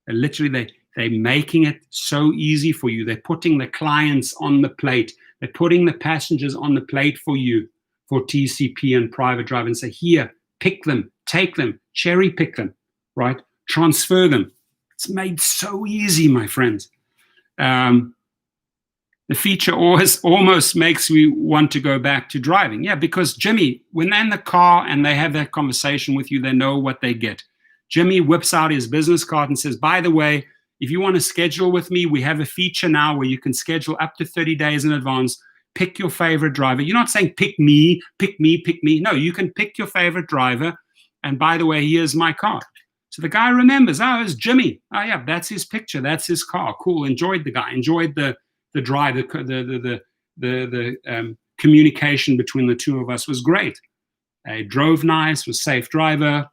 literally they're making it so easy for you. They're putting the clients on the plate. They're putting the passengers on the plate for you for TCP and private drive and say, here, pick them, take them, cherry pick them, right? Transfer them. It's made so easy, my friends. The feature almost makes me want to go back to driving. Yeah, because Jimmy, when they're in the car and they have that conversation with you, they know what they get. Jimmy whips out his business card and says, by the way, if you want to schedule with me, we have a feature now where you can schedule up to 30 days in advance. Pick your favorite driver. You're not saying pick me, pick me, pick me. No, you can pick your favorite driver. And by the way, here's my car. So the guy remembers, oh, it's Jimmy. Oh, yeah, that's his picture. That's his car. Cool. Enjoyed the guy. Enjoyed the drive. The communication between the two of us was great. He drove nice, was safe driver.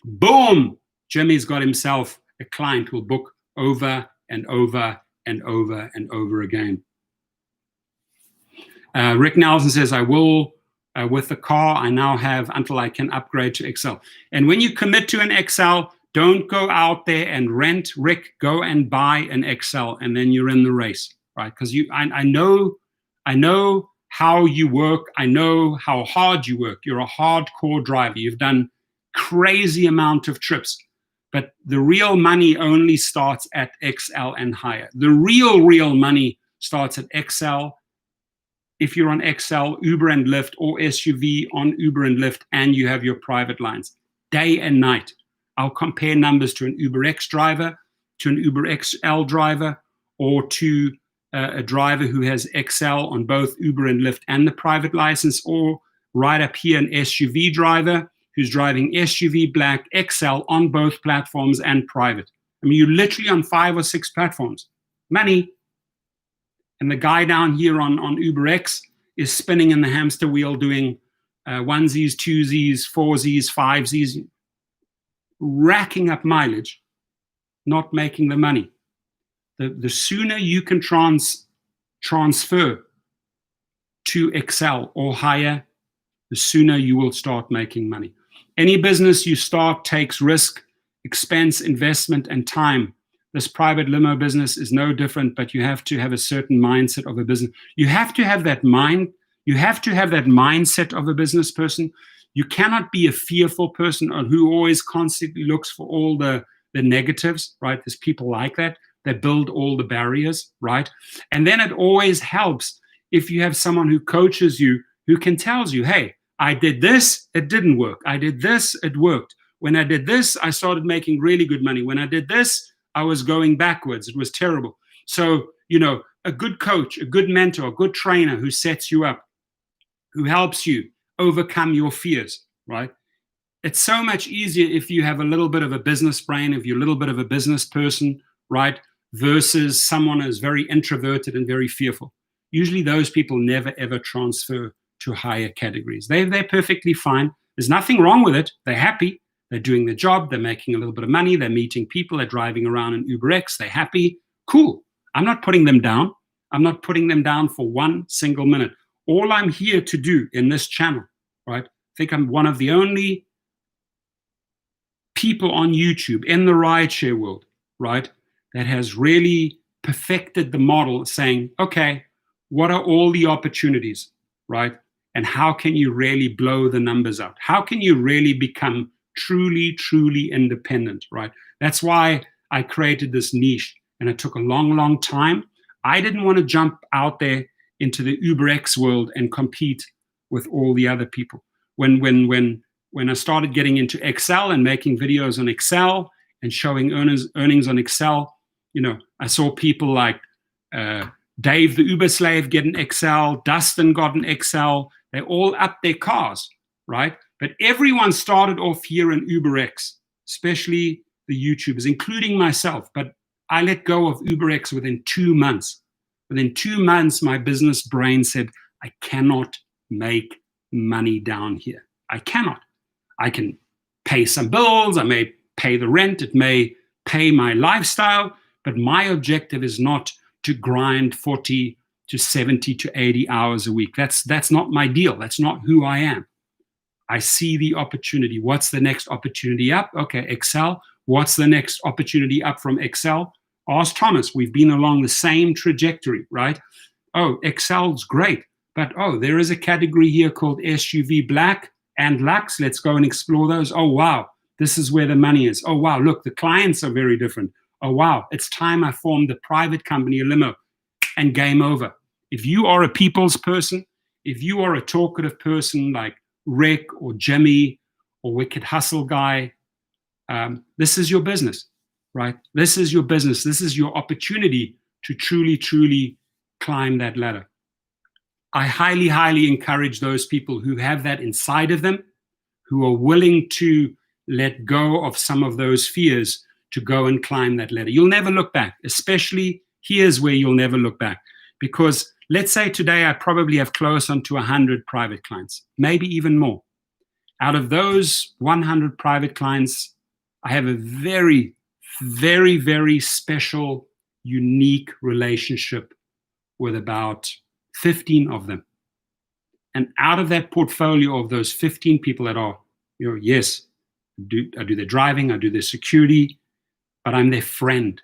Boom! Jimmy's got himself a client who'll book over and over and over and over again. Rick Nelson says, I will, with the car I now have until I can upgrade to XL. And when you commit to an XL, don't go out there and rent. Rick, go and buy an XL, and then you're in the race, right? Because I know how you work. I know how hard you work. You're a hardcore driver. You've done crazy amount of trips. But the real money only starts at XL and higher. The real money starts at XL. If you're on XL, Uber and Lyft, or SUV on Uber and Lyft, and you have your private lines, day and night. I'll compare numbers to an UberX driver, to an UberXL driver, or to a driver who has XL on both Uber and Lyft and the private license, or right up here, an SUV driver who's driving SUV Black XL on both platforms and private. I mean, you're literally on 5 or 6 platforms. Money. And the guy down here on UberX is spinning in the hamster wheel doing onesies, twosies, foursies, fivesies, racking up mileage, not making the money. The sooner you can transfer to XL or higher, the sooner you will start making money. Any business you start takes risk, expense, investment, and time. This private limo business is no different, but you have to have a certain mindset of a business. You have to have that mind. You have to have that mindset of a business person. You cannot be a fearful person or who always constantly looks for all the negatives, right? There's people like that. They build all the barriers, right? And then it always helps if you have someone who coaches you, who can tell you, hey, I did this, it didn't work. I did this, it worked. When I did this, I started making really good money. When I did this, I was going backwards. It was terrible. So, a good coach, a good mentor, a good trainer who sets you up, who helps you overcome your fears, right? It's so much easier if you have a little bit of a business brain, if you're a little bit of a business person, right? Versus someone who's very introverted and very fearful. Usually those people never, ever transfer to higher categories. They're perfectly fine. There's nothing wrong with it. They're happy. They're doing their job. They're making a little bit of money. They're meeting people. They're driving around in UberX. They're happy. Cool. I'm not putting them down. I'm not putting them down for one single minute. All I'm here to do in this channel, right? I think I'm one of the only people on YouTube in the rideshare world, right, that has really perfected the model, saying, okay, what are all the opportunities, right? And how can you really blow the numbers out? How can you really become truly, truly independent, right? That's why I created this niche, and it took a long, long time. I didn't want to jump out there into the UberX world and compete with all the other people. When I started getting into Excel and making videos on Excel and showing earnings on Excel, I saw people like Dave the Uber slave get an Excel, Dustin got an Excel. They all upped their cars, right? But everyone started off here in UberX, especially the YouTubers, including myself. But I let go of UberX within 2 months. Within 2 months, my business brain said, I cannot make money down here. I cannot. I can pay some bills. I may pay the rent. It may pay my lifestyle. But my objective is not to grind 40 to 70 to 80 hours a week. That's not my deal. That's not who I am. I see the opportunity. What's the next opportunity up? Okay, Excel. What's the next opportunity up from Excel? Ask Thomas. We've been along the same trajectory, right? Oh, Excel's great. But, there is a category here called SUV Black and Lux. Let's go and explore those. Oh, wow. This is where the money is. Oh, wow. Look, the clients are very different. Oh, wow. It's time I formed a private company, a limo, and game over. If you are a people's person, if you are a talkative person like Rick or Jimmy or Wicked Hustle Guy, this is your business, right? This is your business. This is your opportunity to truly, truly climb that ladder. I highly, highly encourage those people who have that inside of them, who are willing to let go of some of those fears to go and climb that ladder. You'll never look back, especially here's where you'll never look back. Because let's say today I probably have close on to 100 private clients, maybe even more. Out of those 100 private clients, I have a very, very, very special, unique relationship with about 15 of them. And out of that portfolio of those 15 people that are, yes, I do their driving, I do their security, but I'm their friend,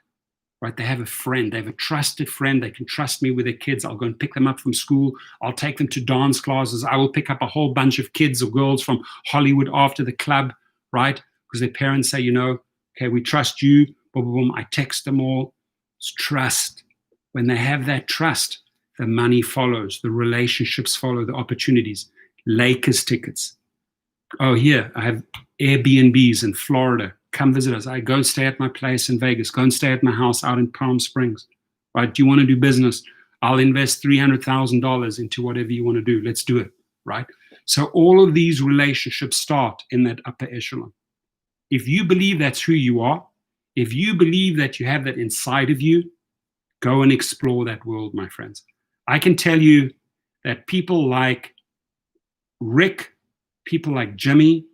right? They have a friend. They have a trusted friend. They can trust me with their kids. I'll go and pick them up from school. I'll take them to dance classes. I will pick up a whole bunch of kids or girls from Hollywood after the club, right? Because their parents say, okay, we trust you. Boom, boom, boom. I text them all. It's trust. When they have that trust, the money follows, the relationships follow, the opportunities. Lakers tickets. Oh, here, I have Airbnbs in Florida. Come visit us. I go and stay at my place in Vegas. Go and stay at my house out in Palm Springs. Right? Do you want to do business? I'll invest $300,000 into whatever you want to do. Let's do it. Right? So all of these relationships start in that upper echelon. If you believe that's who you are, if you believe that you have that inside of you, go and explore that world, my friends. I can tell you that people like Rick, people like Jimmy,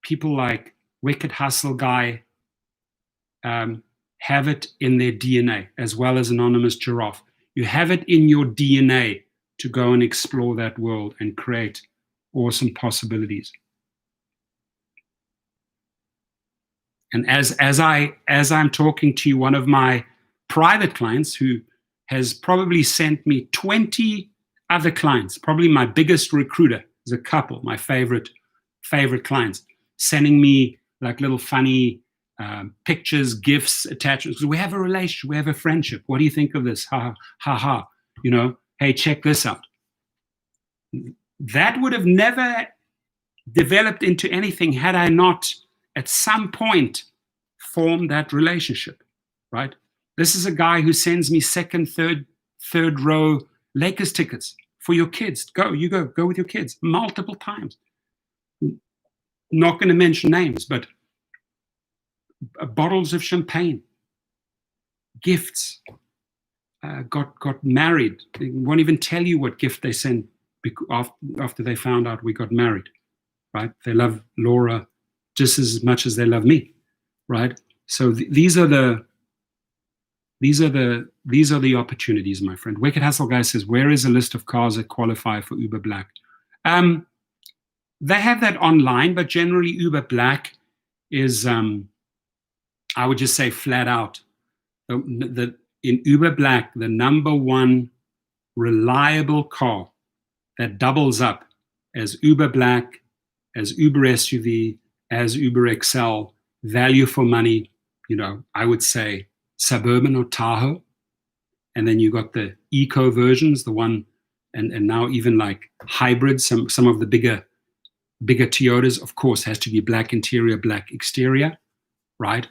people like Wicked Hustle Guy have it in their DNA, as well as Anonymous Giraffe. You have it in your DNA to go and explore that world and create awesome possibilities. And as I'm talking to you, one of my private clients who has probably sent me 20 other clients, probably my biggest recruiter is a couple, my favorite clients, sending me like little funny pictures, gifts, attachments. We have a relationship, we have a friendship. What do you think of this? Ha, ha, ha. Hey, check this out. That would have never developed into anything had I not at some point formed that relationship. right? This is a guy who sends me second, third row Lakers tickets for your kids. Go with your kids multiple times. Not going to mention names, but bottles of champagne, gifts, got married. They won't even tell you what gift they sent after they found out we got married, right? They love Laura just as much as they love me, right? So these are the opportunities, my friend. Wicked Hustle Guy says, where is a list of cars that qualify for Uber Black? They have that online, but generally Uber Black is, I would just say flat out, in Uber Black, the number one reliable car that doubles up as Uber Black, as Uber SUV, as Uber XL, value for money, I would say Suburban or Tahoe. And then you got the eco versions, the one, and now even like hybrids, some of the bigger Toyotas, of course, has to be black interior, black exterior, right?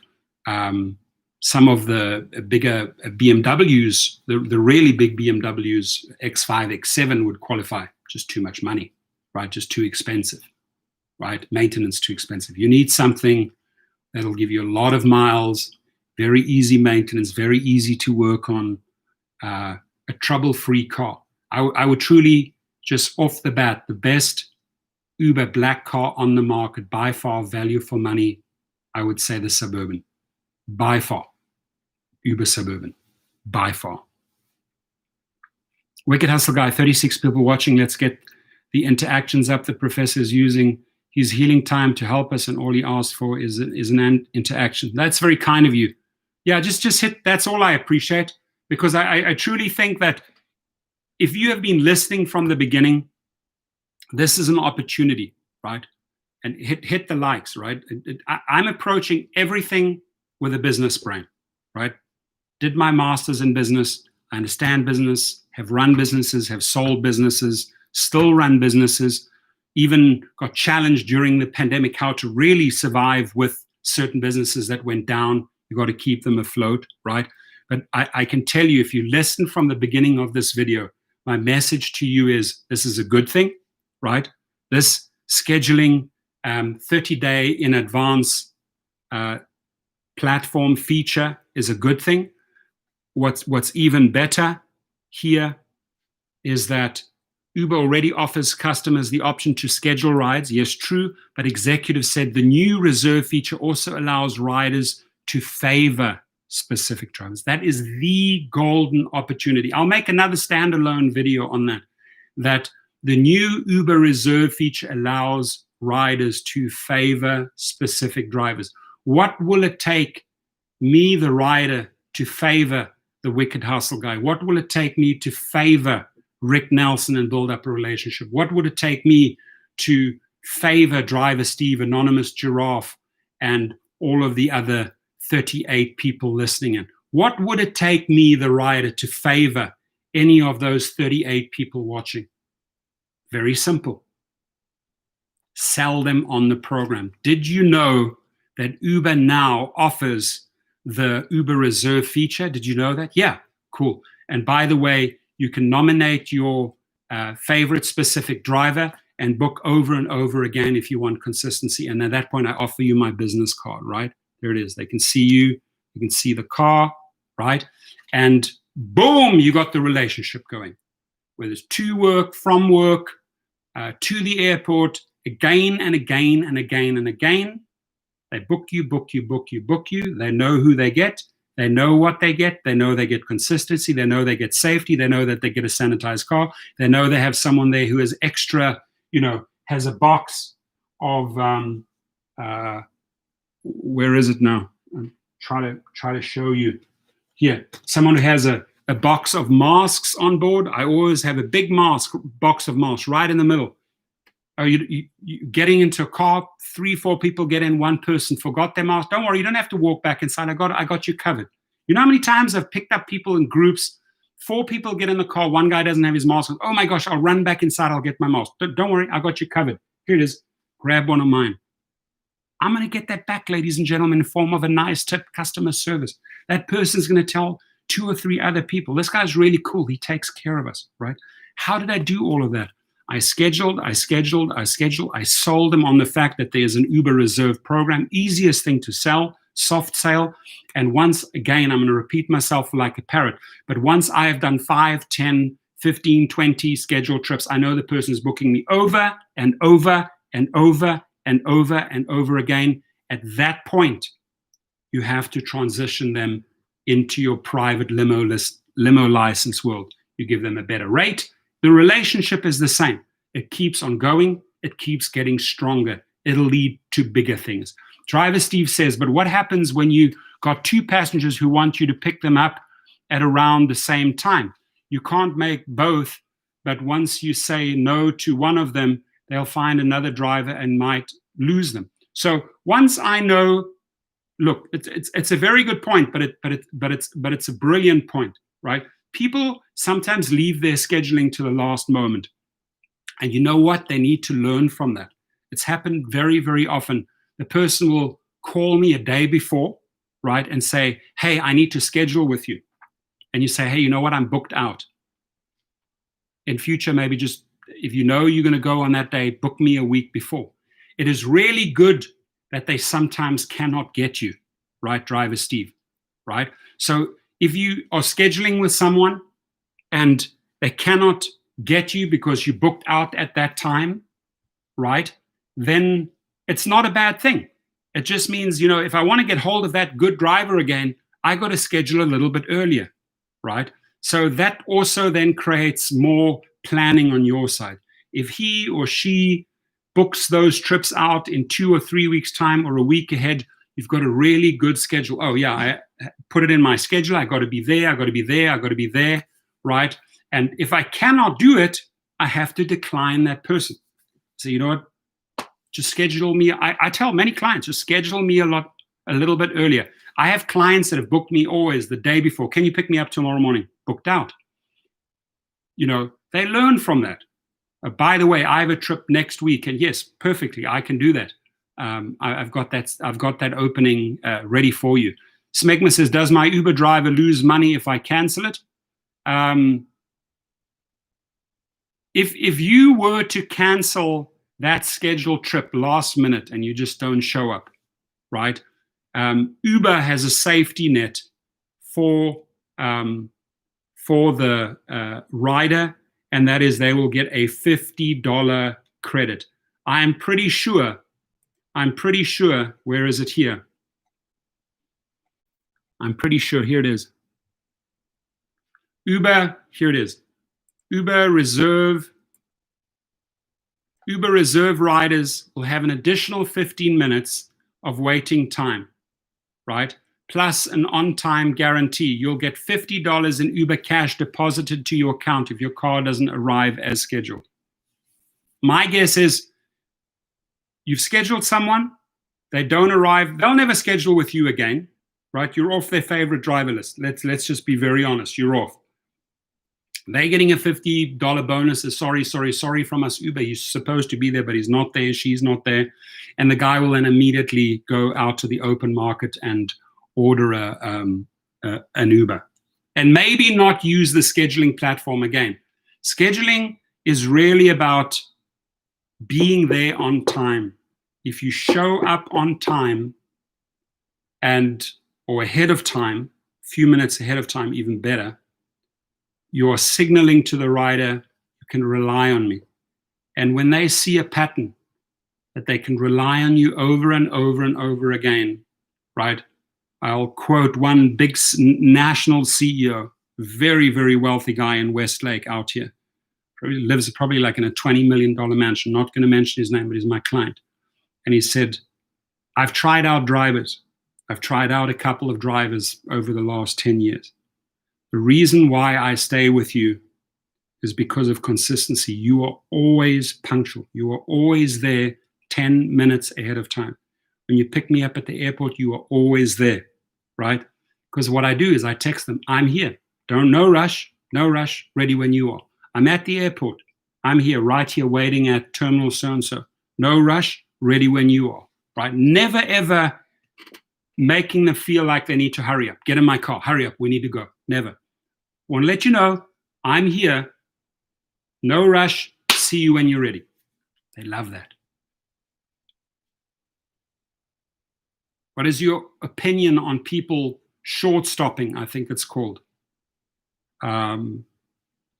Some of the bigger BMWs, the really big BMWs, X5, X7 would qualify. Just too much money, right? Just too expensive, right? Maintenance too expensive. You need something that'll give you a lot of miles, very easy maintenance, very easy to work on, a trouble-free car. I would truly, just off the bat, the best Uber Black car on the market, by far, value for money, I would say the Suburban. By far. Uber Suburban. By far. Wicked Hustle Guy, 36 people watching. Let's get the interactions up. The professor is using his healing time to help us, and all he asked for is an interaction. That's very kind of you. Yeah, just hit. That's all I appreciate, because I truly think that if you have been listening from the beginning, this is an opportunity, right? And hit the likes, right? I'm approaching everything with a business brain, right? Did my master's in business. I understand business, have run businesses, have sold businesses, still run businesses, even got challenged during the pandemic how to really survive with certain businesses that went down. You got to keep them afloat, right? But I can tell you, if you listen from the beginning of this video, my message to you is this is a good thing, right? This scheduling 30-day in advance platform feature is a good thing. What's even better here is that Uber already offers customers the option to schedule rides. Yes, true, but executives said the new reserve feature also allows riders to favor specific drivers. That is the golden opportunity. I'll make another standalone video on that. That the new Uber reserve feature allows riders to favor specific drivers. What will it take me, the rider, to favor the Wicked Hustle Guy? What will it take me to favor Rick Nelson and build up a relationship? What would it take me to favor Driver Steve, Anonymous Giraffe, and all of the other 38 people listening in? What would it take me, the rider, to favor any of those 38 people watching? Very simple. Sell them on the program. Did you know that Uber now offers the Uber Reserve feature? Did you know that? Yeah, cool. And by the way, you can nominate your favorite specific driver and book over and over again if you want consistency. And at that point, I offer you my business card, right? There it is. They can see you. You can see the car, right? And boom, you got the relationship going. Whether it's to work, from work, to the airport, again and again and again and again. They book you, book you, book you, book you. They know who they get. They know what they get. They know they get consistency. They know they get safety. They know that they get a sanitized car. They know they have someone there who is extra, has a box of, where is it now? I'm try to show you. Here, someone who has a box of masks on board. I always have a big box of masks right in the middle. You getting into a car, 3-4 people get in, one person forgot their mask. Don't worry, you don't have to walk back inside. I got you covered. You know how many times I've picked up people in groups, 4 people get in the car, one guy doesn't have his mask on. Oh my gosh, I'll run back inside, I'll get my mask. Don't worry, I got you covered. Here it is. Grab one of mine. I'm going to get that back, ladies and gentlemen, in the form of a nice tip, customer service. That person's going to tell 2 or 3 other people, this guy's really cool. He takes care of us, right? How did I do all of that? I scheduled. I sold them on the fact that there's an Uber Reserve program, easiest thing to sell, soft sale. And once again, I'm going to repeat myself like a parrot, but once I have done 5, 10, 15, 20 scheduled trips, I know the person is booking me over and over and over and over and over again. At that point, you have to transition them into your private limo license world. You give them a better rate. The relationship is the same. It keeps on going. It keeps getting stronger. It'll lead to bigger things. Driver Steve says, but what happens when you got 2 passengers who want you to pick them up at around the same time? You can't make both, but once you say no to one of them, they'll find another driver and might lose them. So once I know, look, it's a very good point, but it's a brilliant point, right? People sometimes leave their scheduling to the last moment. And you know what? They need to learn from that. It's happened very, very often. The person will call me a day before, right, and say, hey, I need to schedule with you. And you say, hey, you know what? I'm booked out. In future, maybe just, if you know you're going to go on that day, book me a week before. It is really good that they sometimes cannot get you, right, Driver Steve, right? So if you are scheduling with someone and they cannot get you because you booked out at that time, right, then it's not a bad thing. It just means, you know, if I want to get hold of that good driver again, I got to schedule a little bit earlier, right? So that also then creates more planning on your side. If he or she books those trips out in 2 or 3 weeks' time or a week ahead, you've got a really good schedule. Oh, yeah, I put it in my schedule. I got to be there. I got to be there. I got to be there, right? And if I cannot do it, I have to decline that person. So you know what? Just schedule me. I tell many clients, just schedule me a little bit earlier. I have clients that have booked me always the day before. Can you pick me up tomorrow morning? Booked out. You know, they learn from that. By the way, I have a trip next week, and yes, perfectly, I can do that. I've got that opening ready for you. Smegma says, does my Uber driver lose money if I cancel it? If you were to cancel that scheduled trip last minute and you just don't show up, right? Uber has a safety net for the rider, and that is they will get a $50 credit. I'm pretty sure, where is it here? I'm pretty sure, here it is. Uber, here it is. Uber Reserve riders will have an additional 15 minutes of waiting time, right? Plus an on-time guarantee. You'll get $50 in Uber cash deposited to your account if your car doesn't arrive as scheduled. My guess is you've scheduled someone, they don't arrive, they'll never schedule with you again, right? You're off their favorite driver list. Let's just be very honest, you're off. They're getting a $50 bonus. Sorry from us, Uber. He's supposed to be there, but he's not there. She's not there. And the guy will then immediately go out to the open market and order an Uber. And maybe not use the scheduling platform again. Scheduling is really about being there on time. If you show up on time or ahead of time, a few minutes ahead of time, even better, you are signaling to the rider, you can rely on me. And when they see a pattern that they can rely on you over and over and over again, right? I'll quote one big national CEO, very, very wealthy guy in Westlake out here. Lives probably like in a $20 million mansion. Not going to mention his name, but he's my client. And he said, I've tried out drivers. I've tried out a couple of drivers over the last 10 years. The reason why I stay with you is because of consistency. You are always punctual. You are always there 10 minutes ahead of time. When you pick me up at the airport, you are always there, right? Because what I do is I text them, I'm here. No rush, ready when you are. I'm at the airport. I'm here, right here, waiting at terminal so-and-so. No rush, ready when you are. right? Never, ever making them feel like they need to hurry up. Get in my car, hurry up, we need to go. Never. Want to let you know, I'm here, no rush, see you when you're ready. They love that. What is your opinion on people short stopping, I think it's called? I'm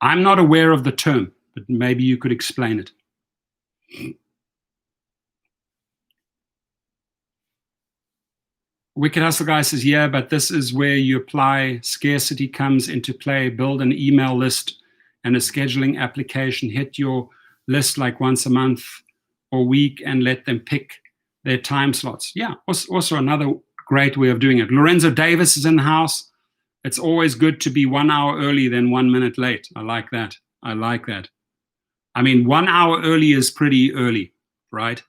not aware of the term, but maybe you could explain it. Wicked Hustle Guy says, yeah, but this is where you apply. Scarcity comes into play. Build an email list and a scheduling application. Hit your list like once a month or week and let them pick their time slots. Yeah, also another great way of doing it. Lorenzo Davis is in the house. It's always good to be 1 hour early than 1 minute late. I like that. I like that. I mean, 1 hour early is pretty early, right?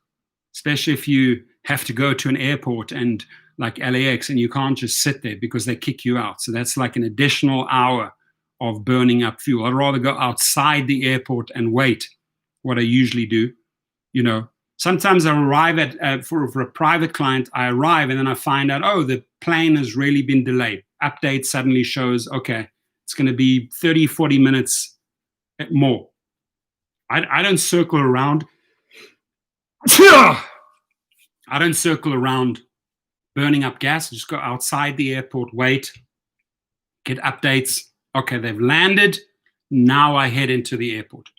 Especially if you have to go to an airport and like LAX and you can't just sit there because they kick you out. So that's like an additional hour of burning up fuel. I'd rather go outside the airport and wait, what I usually do. You know, sometimes I arrive at, for a private client, I arrive and then I find out, oh, the plane has really been delayed. Update suddenly shows, okay, it's going to be 30, 40 minutes more. I don't circle around. I don't circle around burning up gas. Just go outside the airport, wait, get updates. Okay, they've landed. Now I head into the airport.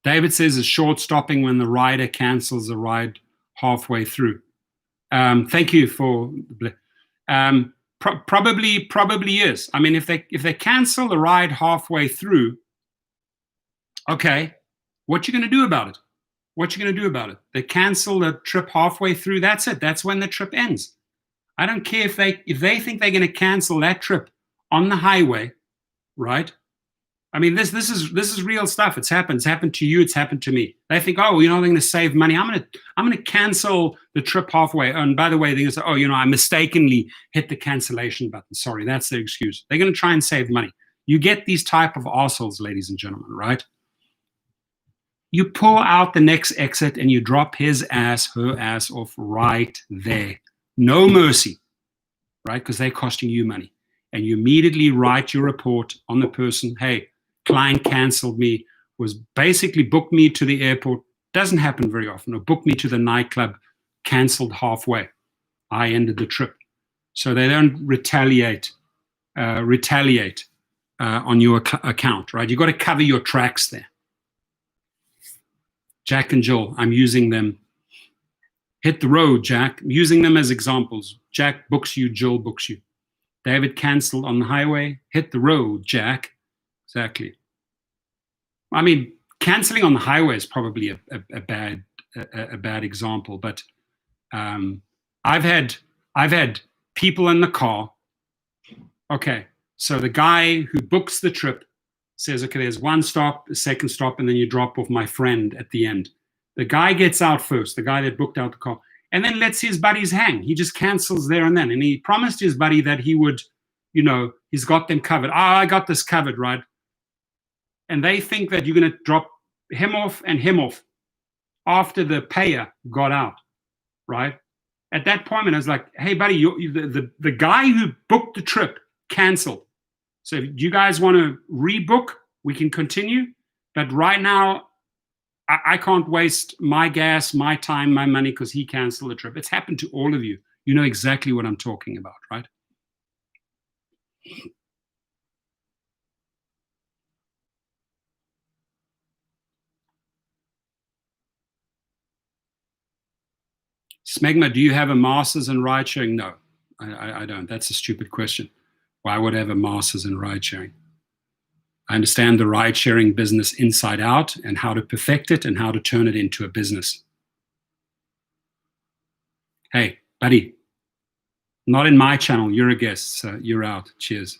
David says it's short stopping when the rider cancels the ride halfway through. Thank you for probably is. I mean, if they cancel the ride halfway through, okay, what you going to do about it? What you going to do about it? They cancel the trip halfway through. That's it. That's when the trip ends. I don't care if they think they're going to cancel that trip on the highway, right? I mean, this is real stuff. It's happened. It's happened to you. It's happened to me. They think, oh, you know, they're going to save money. I'm going to cancel the trip halfway. And by the way, they're going to say, oh, you know, I mistakenly hit the cancellation button. Sorry, that's their excuse. They're going to try and save money. You get these type of assholes, ladies and gentlemen, right? You pull out the next exit and you drop his ass, her ass off right there. No mercy, right? Because they're costing you money. And you immediately write your report on the person. Hey, client canceled me, was basically booked me to the airport. Doesn't happen very often. Or booked me to the nightclub, canceled halfway. I ended the trip. So they don't retaliate on your account, right? You've got to cover your tracks there. Jack and Jill, I'm using them. Hit the road, Jack. I'm using them as examples. Jack books you, Jill books you. David canceled on the highway. Hit the road, Jack. Exactly. I mean, canceling on the highway is probably a bad example, but I've had people in the car. Okay, so the guy who books the trip says, okay, there's one stop, a second stop, and then you drop off my friend at the end. The guy gets out first, the guy that booked out the car, and then lets his buddies hang. He just cancels there and then. And he promised his buddy that he would, you know, he's got them covered. I got this covered, right? And they think that you're going to drop him off and him off after the payer got out, right? At that point, I was like, hey, buddy, the guy who booked the trip canceled. So if you guys want to rebook, we can continue. But right now, I can't waste my gas, my time, my money because he canceled the trip. It's happened to all of you. You know exactly what I'm talking about, right? Smegma, do you have a master's in ride sharing? No, I don't. That's a stupid question. Why would I have a master's in ride sharing? I understand the ride sharing business inside out and how to perfect it and how to turn it into a business. Hey, buddy, not in my channel. You're a guest, so you're out. Cheers.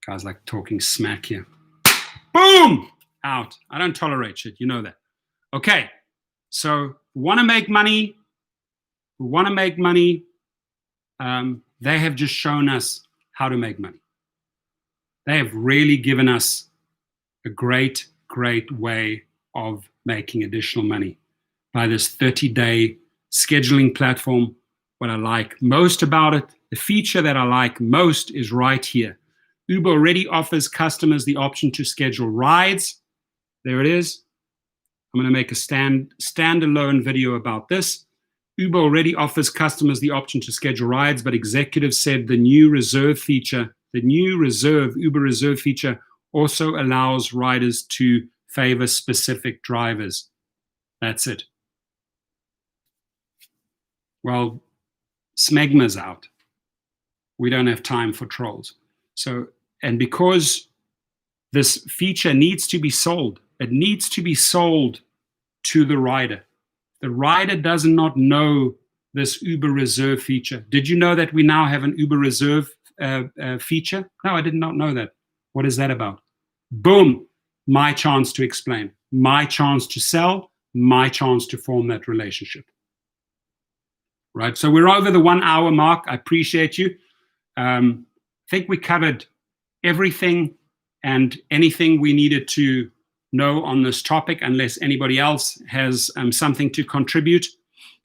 Guys like talking smack here. Boom! Out. I don't tolerate shit. You know that. Okay. So want to make money. They have just shown us how to make money. They have really given us a great great way of making additional money by this 30-day scheduling platform. What I like most about it, the feature that I like most is right here. Uber already offers customers the option to schedule rides. There it is. I'm going to make a standalone video about this. Uber already offers customers the option to schedule rides, but executives said the new reserve feature, Uber Reserve feature, also allows riders to favor specific drivers. That's it. Well, smegma's out. We don't have time for trolls. So, and because this feature needs to be sold, it needs to be sold to the rider. The rider does not know this Uber Reserve feature. Did you know that we now have an Uber Reserve feature? No, I did not know that. What is that about? Boom, my chance to explain, my chance to sell, my chance to form that relationship. Right, so we're over the 1 hour mark. I appreciate you. I think we covered everything and anything we needed to know on this topic, unless anybody else has something to contribute.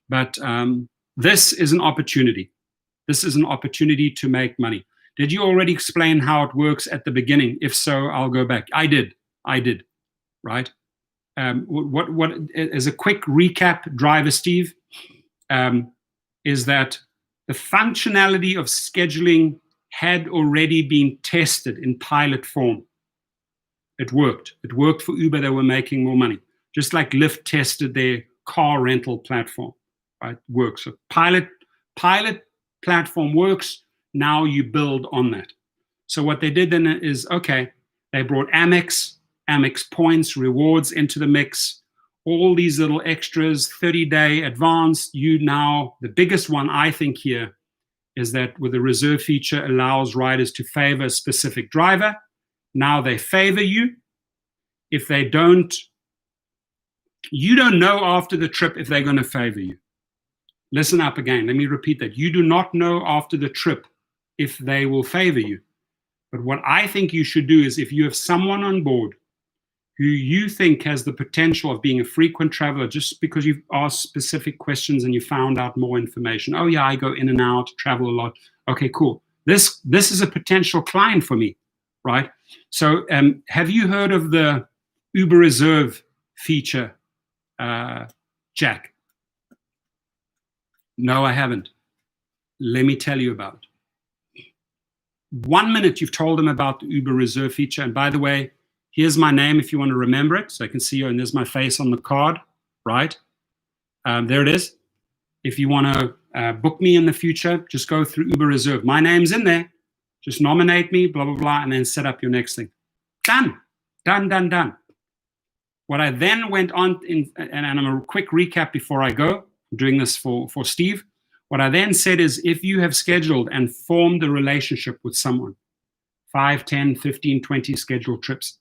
But this is an opportunity. This is an opportunity to make money. Did you already explain how it works at the beginning? If so, I'll go back. I did, right? What as a quick recap, Driver Steve, is that the functionality of scheduling had already been tested in pilot form. It worked. It worked for Uber. They were making more money. Just like Lyft tested their car rental platform, right? Works. So pilot platform works. Now you build on that. So what they did then is, okay, they brought Amex points, rewards into the mix, all these little extras, 30-day advance. The biggest one I think here is that with the reserve feature allows riders to favor a specific driver. Now they favor you. If they don't, you don't know after the trip if they're going to favor you. Listen up again. Let me repeat that. You do not know after the trip if they will favor you. But what I think you should do is, if you have someone on board who you think has the potential of being a frequent traveler, just because you've asked specific questions and you found out more information. Oh yeah, I go in and out, travel a lot. Okay, cool. This is a potential client for me, right? So have you heard of the Uber Reserve feature, Jack? No, I haven't. Let me tell you about it. 1 minute you've told them about the Uber Reserve feature. And by the way, here's my name if you want to remember it, so I can see you, and there's my face on the card, right? There it is. If you want to book me in the future, just go through Uber Reserve. My name's in there. Just nominate me, blah, blah, blah, and then set up your next thing. Done. Done. What I then went on, and I'm a quick recap before I go, I'm doing this for Steve. What I then said is, if you have scheduled and formed a relationship with someone, 5, 10, 15, 20 scheduled trips,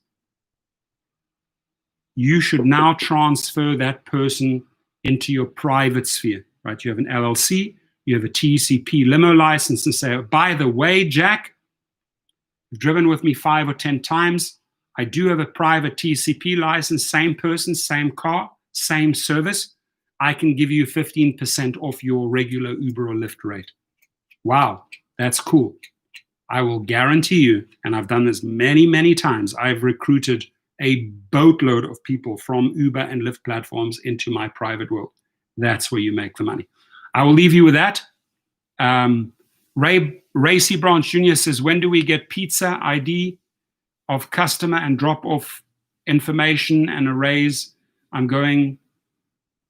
you should now transfer that person into your private sphere, right? You have an LLC, you have a TCP limo license, and say, oh, by the way, Jack, you've driven with me 5 or 10 times. I do have a private TCP license, same person, same car, same service. I can give you 15% off your regular Uber or Lyft rate. Wow, that's cool. I will guarantee you, and I've done this many, many times, I've recruited a boatload of people from Uber and Lyft platforms into my private world. That's where you make the money. I will leave you with that. Racy Branch Jr. says, when do we get pizza ID of customer and drop off information and a raise? I'm going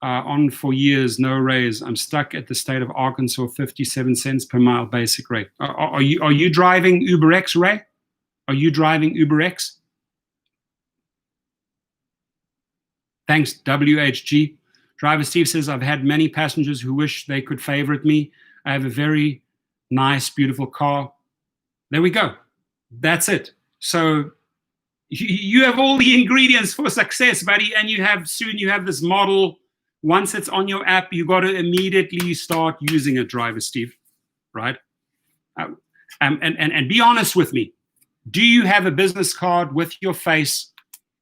on for years, no raise. I'm stuck at the state of Arkansas, 57 cents per mile basic rate. Are you driving UberX, Ray? Are you driving UberX? Thanks, WHG. Driver Steve says, I've had many passengers who wish they could favorite me. I have a very nice, beautiful car. There we go. That's it. So you have all the ingredients for success, buddy. And you have this model. Once it's on your app, you got to immediately start using it, Driver Steve, right? And be honest with me. Do you have a business card with your face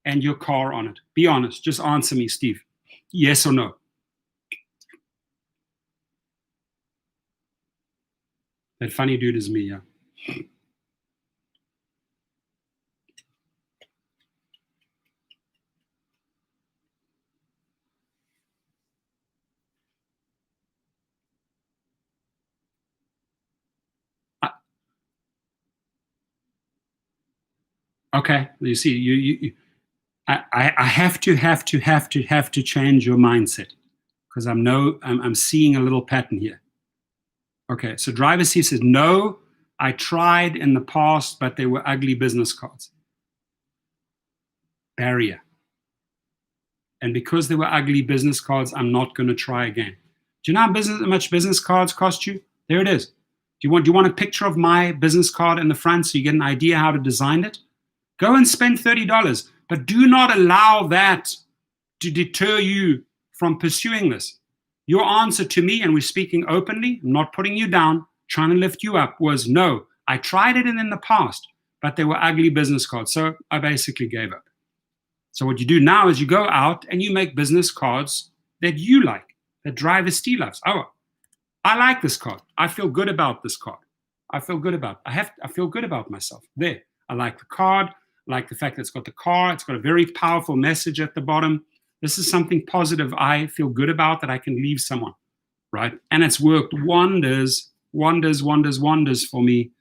and your car on it? Be honest. Just answer me, Steve. Yes or no? That funny dude is me, yeah. Okay, you see, I have to change your mindset because I'm seeing a little pattern here. Okay, so driver C says, no, I tried in the past, but they were ugly business cards. Barrier. And because they were ugly business cards, I'm not going to try again. Do you know how much business cards cost you? There it is. Do you want a picture of my business card in the front so you get an idea how to design it? Go and spend $30, but do not allow that to deter you from pursuing this. Your answer to me, and we're speaking openly, I'm not putting you down, trying to lift you up, was no, I tried it in the past, but they were ugly business cards. So I basically gave up. So what you do now is you go out and you make business cards that you like, that driver Steve loves. Oh, I like this card. I feel good about this card. I feel good about it. I feel good about myself. There. I like the card. I like the fact that it's got the car. It's got a very powerful message at the bottom. This is something positive I feel good about that I can leave someone, right? And it's worked wonders for me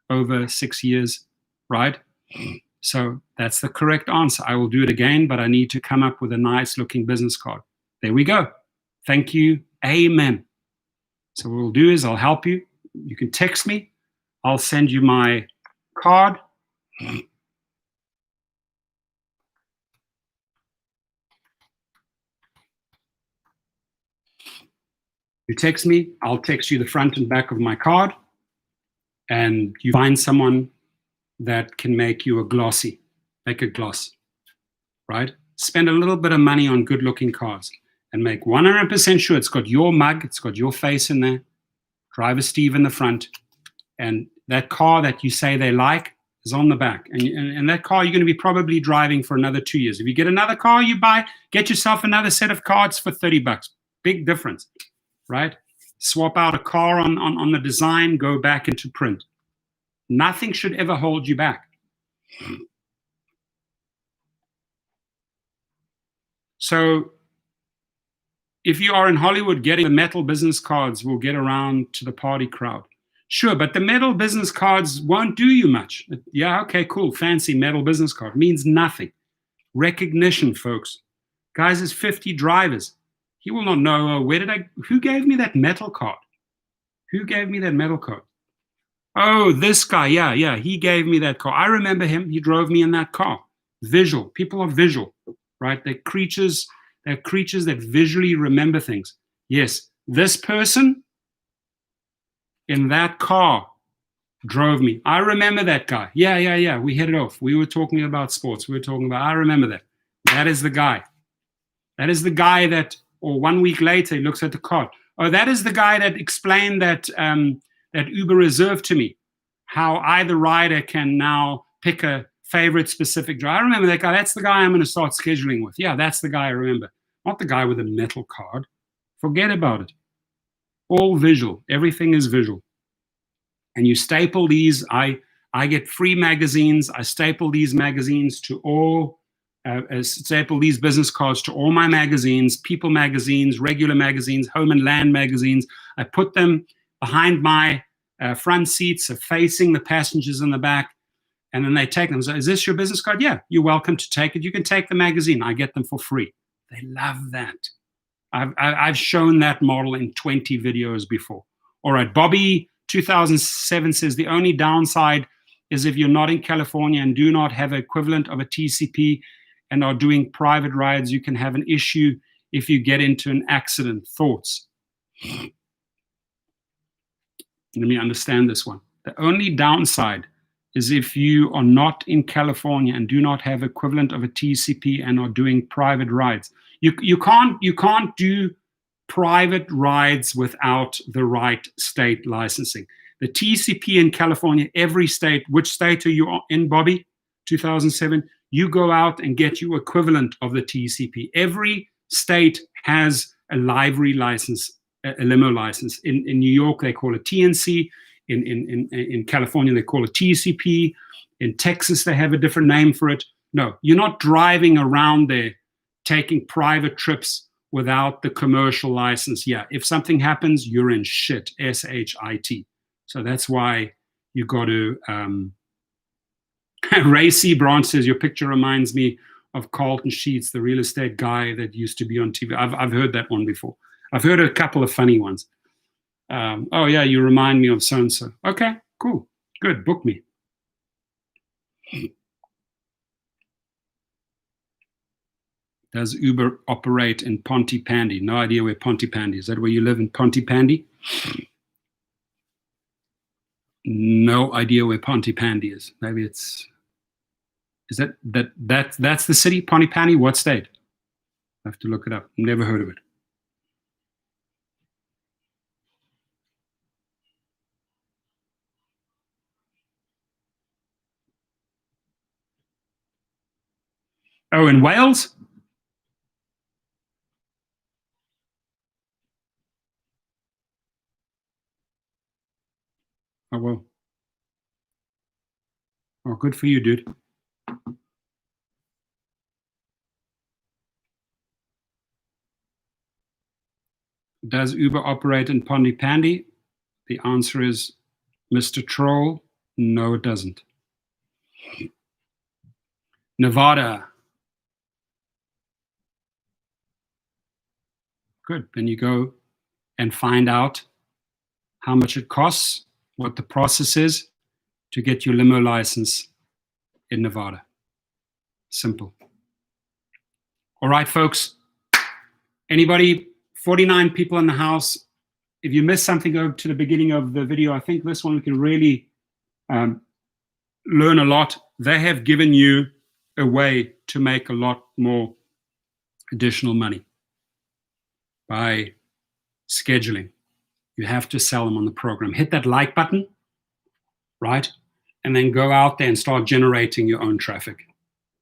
over 6 years, right? So that's the correct answer. I will do it again, but I need to come up with a nice looking business card. There we go. Thank you. Amen. So what we'll do is I'll help you. You can text me. I'll send you my card. You text me, I'll text you the front and back of my card, and you find someone that can make you a glossy, make a gloss, right? Spend a little bit of money on good looking cards and make 100% sure it's got your mug, it's got your face in there, driver Steve in the front, and that car that you say they like is on the back. And that car you're going to be probably driving for another 2 years. If you get another car you buy, get yourself another set of cards for $30. Big difference. Right? Swap out a car on the design, go back into print. Nothing should ever hold you back. So if you are in Hollywood, getting the metal business cards will get around to the party crowd. Sure, but the metal business cards won't do you much. Yeah, okay, cool, fancy metal business card. Means nothing. Recognition, folks. Guys, there's 50 drivers. He will not know, who gave me that metal card? Who gave me that metal card? Oh, this guy, yeah, he gave me that car. I remember him, he drove me in that car. Visual, people are visual, right? They're creatures that visually remember things. Yes, this person in that car drove me. I remember that guy. Yeah, we hit it off. We were talking about sports. I remember that. That is the guy. That is the guy that, or 1 week later, he looks at the card. Oh, that is the guy that explained that that Uber Reserve to me. How either rider can now pick a favorite specific driver. I remember that guy. That's the guy I'm going to start scheduling with. Yeah, that's the guy I remember. Not the guy with a metal card. Forget about it. All visual. Everything is visual. And you staple these. I get free magazines. I staple these magazines to all. Staple these business cards to all my magazines, People magazines, regular magazines, Home and Land magazines. I put them behind my front seats, facing the passengers in the back, and then they take them. So, is this your business card? Yeah, you're welcome to take it. You can take the magazine. I get them for free. They love that. I've shown that model in 20 videos before. All right, Bobby 2007 says the only downside is if you're not in California and do not have an equivalent of a TCP and are doing private rides, you can have an issue if you get into an accident. Thoughts? Let me understand this one. The only downside is if you are not in California and do not have equivalent of a TCP and are doing private rides. You can't do private rides without the right state licensing. The TCP in California, every state, which state are you in, Bobby? 2007. you go out and get your equivalent of the TCP. Every state has a livery license, a limo license. In New York, they call it TNC. In California, they call it TCP. In Texas, they have a different name for it. No, you're not driving around there taking private trips without the commercial license. Yeah, if something happens, you're in shit, S-H-I-T. So that's why you got to... Ray C. Branch says, your picture reminds me of Carlton Sheets, the real estate guy that used to be on TV. I've heard that one before. I've heard a couple of funny ones. Oh, yeah, you remind me of so-and-so. Okay, cool. Good, book me. Does Uber operate in Pontypandy? No idea where Pontypandy is. Is that where you live, in Pontypandy? No idea where Pontypandy is. Maybe it's... Is that's the city, Pontypandy? What state? I have to look it up. Never heard of it. Oh, in Wales? Oh, well. Oh, good for you, dude. Does Uber operate in Pontypandy? The answer is, Mr. Troll, no, it doesn't. Nevada. Good. Then you go and find out how much it costs, what the process is to get your limo license in Nevada. Simple. All right, folks. Anybody? 49 people in the house. If you missed something, go to the beginning of the video. I think this one we can really learn a lot. They have given you a way to make a lot more additional money by scheduling. You have to sell them on the program. Hit that like button, right? And then go out there and start generating your own traffic,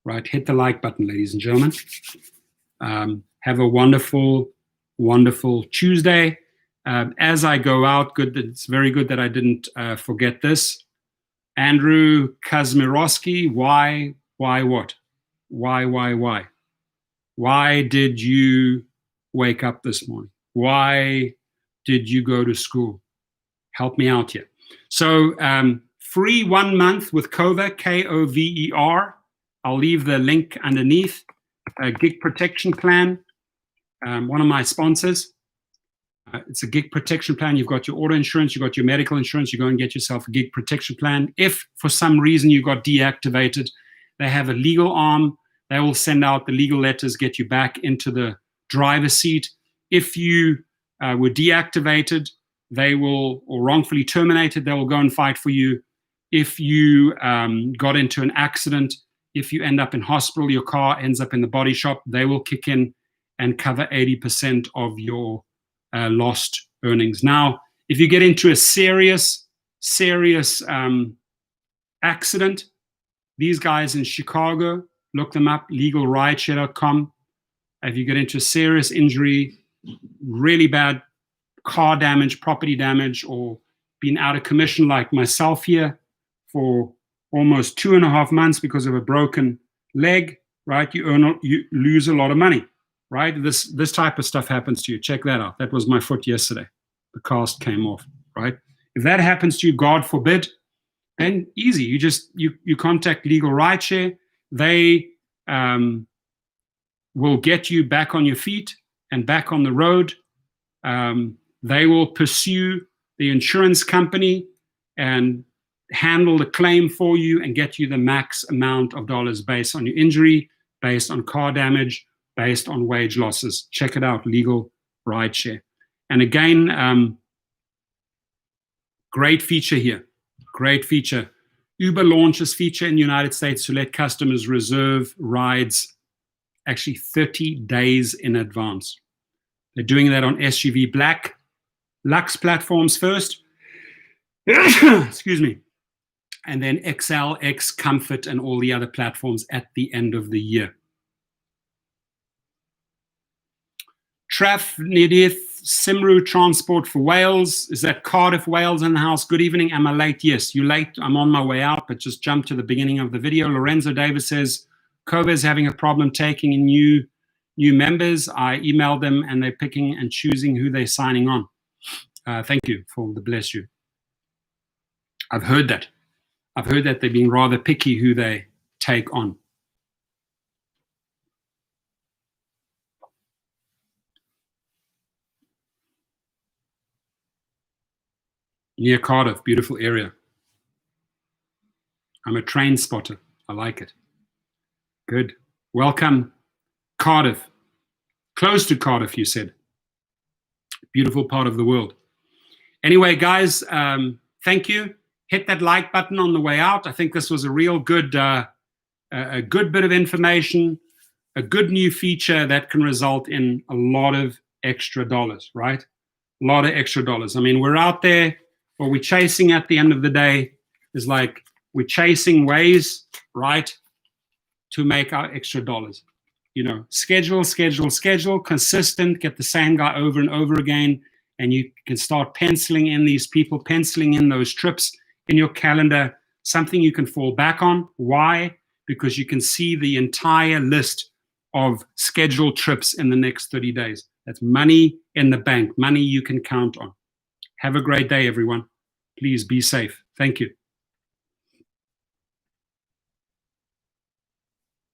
right? Hit the like button, ladies and gentlemen. Have a wonderful, wonderful Tuesday. As I go out, it's very good that I didn't forget this. Andrew Kazmirowski, why what? Why? Why did you wake up this morning? Why did you go to school? Help me out here. So free 1 month with Cover, K-O-V-E-R. I'll leave the link underneath. Gig protection plan, one of my sponsors. It's a gig protection plan. You've got your auto insurance, you've got your medical insurance. You go and get yourself a gig protection plan. If for some reason you got deactivated, they have a legal arm. They will send out the legal letters, get you back into the driver's seat. If you were deactivated, they will, or wrongfully terminated, they will go and fight for you. If you got into an accident, if you end up in hospital, your car ends up in the body shop, they will kick in and cover 80% of your lost earnings. Now, if you get into a serious accident, these guys in Chicago, look them up, legalrideshare.com. If you get into a serious injury, really bad car damage, property damage, or been out of commission like myself here for almost 2.5 months because of a broken leg, right? You lose a lot of money, right? This type of stuff happens to you. Check that out. That was my foot yesterday. The cast came off, right? If that happens to you, God forbid, then easy. You contact Legal Rideshare. They will get you back on your feet and back on the road. They will pursue the insurance company and handle the claim for you and get you the max amount of dollars based on your injury, based on car damage, based on wage losses. Check it out, Legal Rideshare. And again, great feature here. Great feature. Uber launches feature in the United States to let customers reserve rides actually 30 days in advance. They're doing that on SUV Black Lux platforms first. Excuse me. and then XL, X, Comfort, and all the other platforms at the end of the year. Traf Nedith, Simru Transport for Wales. Is that Cardiff, Wales in the house? Good evening. Am I late? Yes, you're late. I'm on my way out, but just jump to the beginning of the video. Lorenzo Davis says, Cova is having a problem taking in new members. I emailed them and they're picking and choosing who they're signing on. Thank you for the bless you. I've heard that. I've heard that they're being rather picky who they take on. Near Cardiff, beautiful area. I'm a train spotter. I like it. Good. Welcome, Cardiff. Close to Cardiff, you said. Beautiful part of the world. Anyway, guys, thank you. Hit that like button on the way out. I think this was a real good, a good bit of information, a good new feature that can result in a lot of extra dollars, right? A lot of extra dollars. I mean, we're out there. What we're chasing at the end of the day is like we're chasing ways, right, to make our extra dollars. You know, schedule, consistent, get the same guy over and over again, and you can start penciling in these people, penciling in those trips in your calendar, something you can fall back on. Why? Because you can see the entire list of scheduled trips in the next 30 days. That's money in the bank, money you can count on. Have a great day, everyone. Please be safe. Thank you.